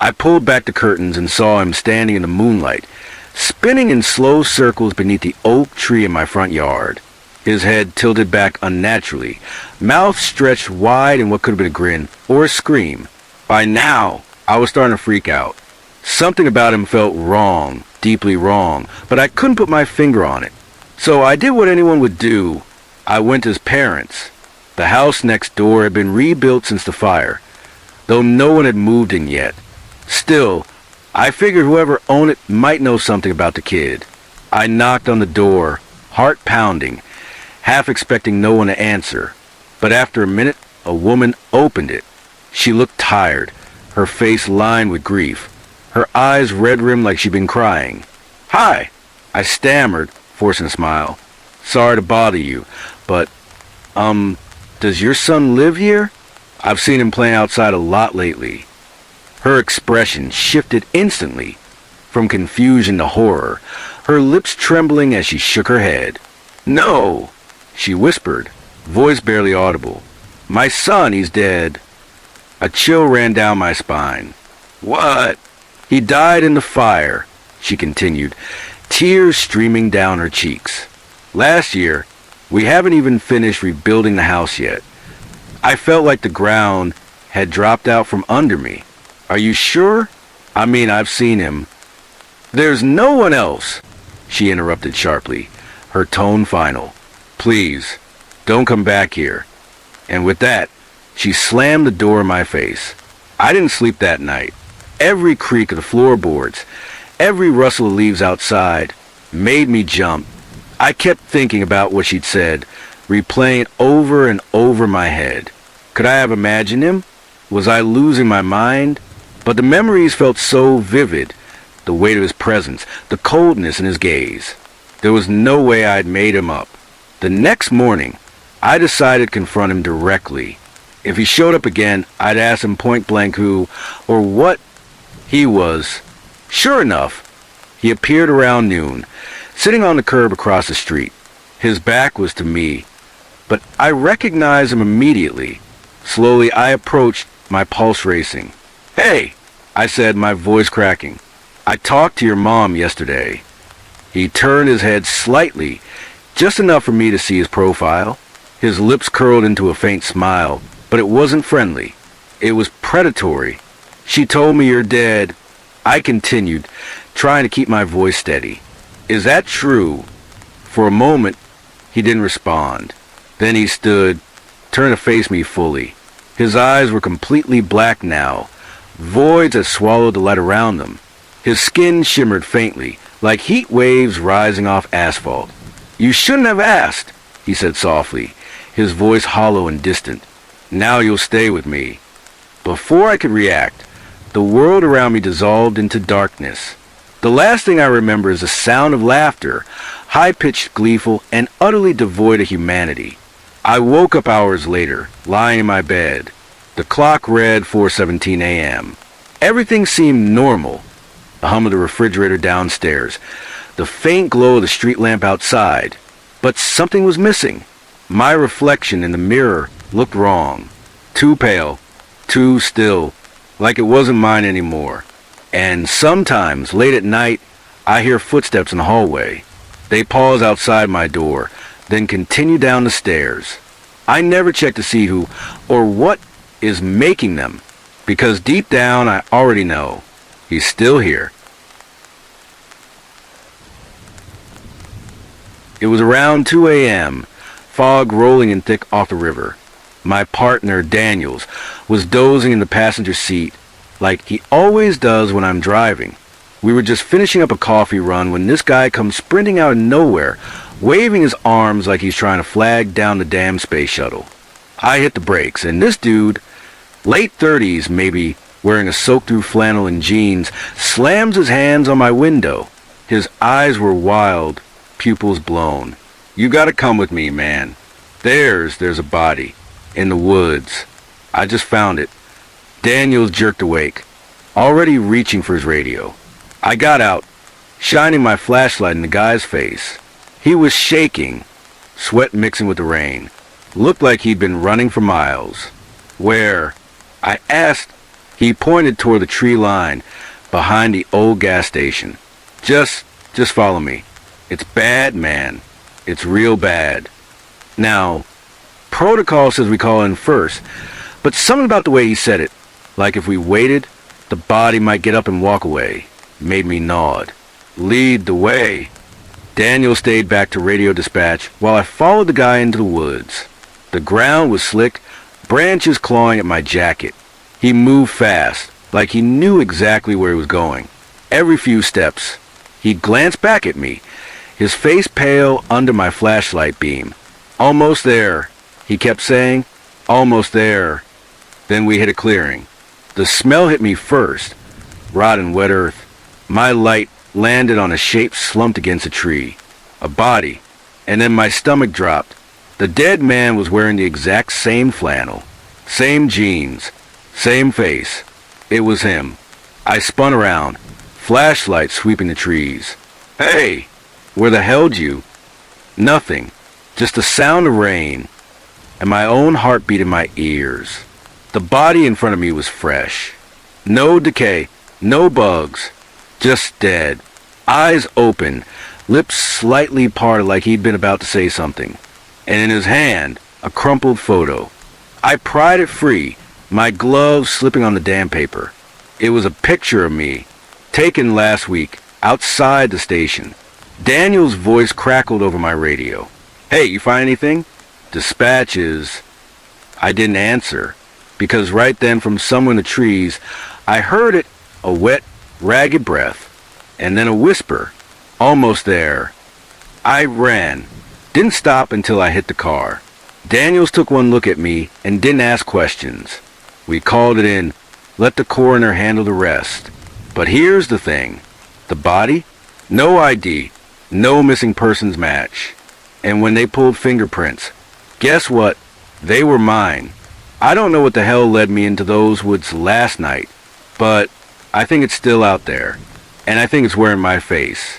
I pulled back the curtains and saw him standing in the moonlight, spinning in slow circles beneath the oak tree in my front yard. His head tilted back unnaturally, mouth stretched wide in what could have been a grin or a scream. By now, I was starting to freak out. Something about him felt wrong, deeply wrong, but I couldn't put my finger on it. So I did what anyone would do. I went to his parents. The house next door had been rebuilt since the fire, though no one had moved in yet. Still, I figured whoever owned it might know something about the kid. I knocked on the door, heart pounding, half expecting no one to answer. But after a minute, a woman opened it. She looked tired, her face lined with grief, her eyes red-rimmed like she'd been crying. "Hi," I stammered, forcing a smile. "Sorry to bother you, but, does your son live here? I've seen him playing outside a lot lately." Her expression shifted instantly, from confusion to horror, her lips trembling as she shook her head. "No," she whispered, voice barely audible. My son, he's dead. A chill ran down my spine. What? He died in the fire, she continued, tears streaming down her cheeks. Last year, we haven't even finished rebuilding the house yet. I felt like the ground had dropped out from under me. Are you sure? I mean, I've seen him. There's no one else, she interrupted sharply, her tone final. Please, don't come back here. And with that, she slammed the door in my face. I didn't sleep that night. Every creak of the floorboards, every rustle of leaves outside, made me jump. I kept thinking about what she'd said, replaying it over and over in my head. Could I have imagined him? Was I losing my mind? But the memories felt so vivid, the weight of his presence, the coldness in his gaze. There was no way I'd made him up. The next morning, I decided to confront him directly. If he showed up again, I'd ask him point blank who or what he was. Sure enough, he appeared around noon, sitting on the curb across the street. His back was to me, but I recognized him immediately. Slowly, I approached, my pulse racing. Hey, I said, my voice cracking. I talked to your mom yesterday. He turned his head slightly, just enough for me to see his profile. His lips curled into a faint smile, but it wasn't friendly. It was predatory. She told me you're dead. I continued, trying to keep my voice steady. Is that true? For a moment, he didn't respond. Then he stood, turned to face me fully. His eyes were completely black now, voids that swallowed the light around them. His skin shimmered faintly, like heat waves rising off asphalt. You shouldn't have asked, he said softly, his voice hollow and distant. Now you'll stay with me. Before I could react, the world around me dissolved into darkness. The last thing I remember is the sound of laughter, high-pitched, gleeful, and utterly devoid of humanity. I woke up hours later, lying in my bed. The clock read 4:17 a.m. Everything seemed normal. The hum of the refrigerator downstairs, the faint glow of the street lamp outside. But something was missing. My reflection in the mirror looked wrong. Too pale, too still, like it wasn't mine anymore. And sometimes, late at night, I hear footsteps in the hallway. They pause outside my door, then continue down the stairs. I never check to see who or what is making them, because deep down I already know. He's still here. It was around 2 a.m., fog rolling in thick off the river. My partner, Daniels, was dozing in the passenger seat like he always does when I'm driving. We were just finishing up a coffee run when this guy comes sprinting out of nowhere, waving his arms like he's trying to flag down the damn space shuttle. I hit the brakes, and this dude, late 30s maybe, wearing a soaked-through flannel and jeans, slams his hands on my window. His eyes were wild, pupils blown. You gotta come with me, man. There's a body. In the woods. I just found it. Daniels jerked awake, already reaching for his radio. I got out, shining my flashlight in the guy's face. He was shaking, sweat mixing with the rain. Looked like he'd been running for miles. Where? I asked. He pointed toward the tree line behind the old gas station. Just follow me. It's bad, man. It's real bad. Now, protocol says we call in first, but something about the way he said it, like if we waited, the body might get up and walk away, made me nod. Lead the way. Daniel stayed back to radio dispatch while I followed the guy into the woods. The ground was slick, branches clawing at my jacket. He moved fast, like he knew exactly where he was going. Every few steps, he glanced back at me, his face pale under my flashlight beam. Almost there, he kept saying. Almost there. Then we hit a clearing. The smell hit me first. Rotten wet earth. My light landed on a shape slumped against a tree. A body. And then my stomach dropped. The dead man was wearing the exact same flannel. Same jeans. Same face. It was him. I spun around. Flashlight sweeping the trees. Hey! Where the hell'd you? Nothing. Just the sound of rain. and my own heartbeat in my ears. The body in front of me was fresh. No decay, no bugs, just dead. Eyes open, lips slightly parted like he'd been about to say something. And in his hand, a crumpled photo. I pried it free, my gloves slipping on the damn paper. It was a picture of me, taken last week, outside the station. Daniel's voice crackled over my radio. "Hey, you find anything?" "Dispatches." I didn't answer, because right then from somewhere in the trees, I heard it, a wet, ragged breath, and then a whisper. "Almost there." I ran. Didn't stop until I hit the car. Daniels took one look at me and didn't ask questions. We called it in, let the coroner handle the rest. But here's the thing. The body? No ID. No missing persons match. And when they pulled fingerprints, guess what? They were mine. I don't know what the hell led me into those woods last night, but I think it's still out there. And I think it's wearing my face.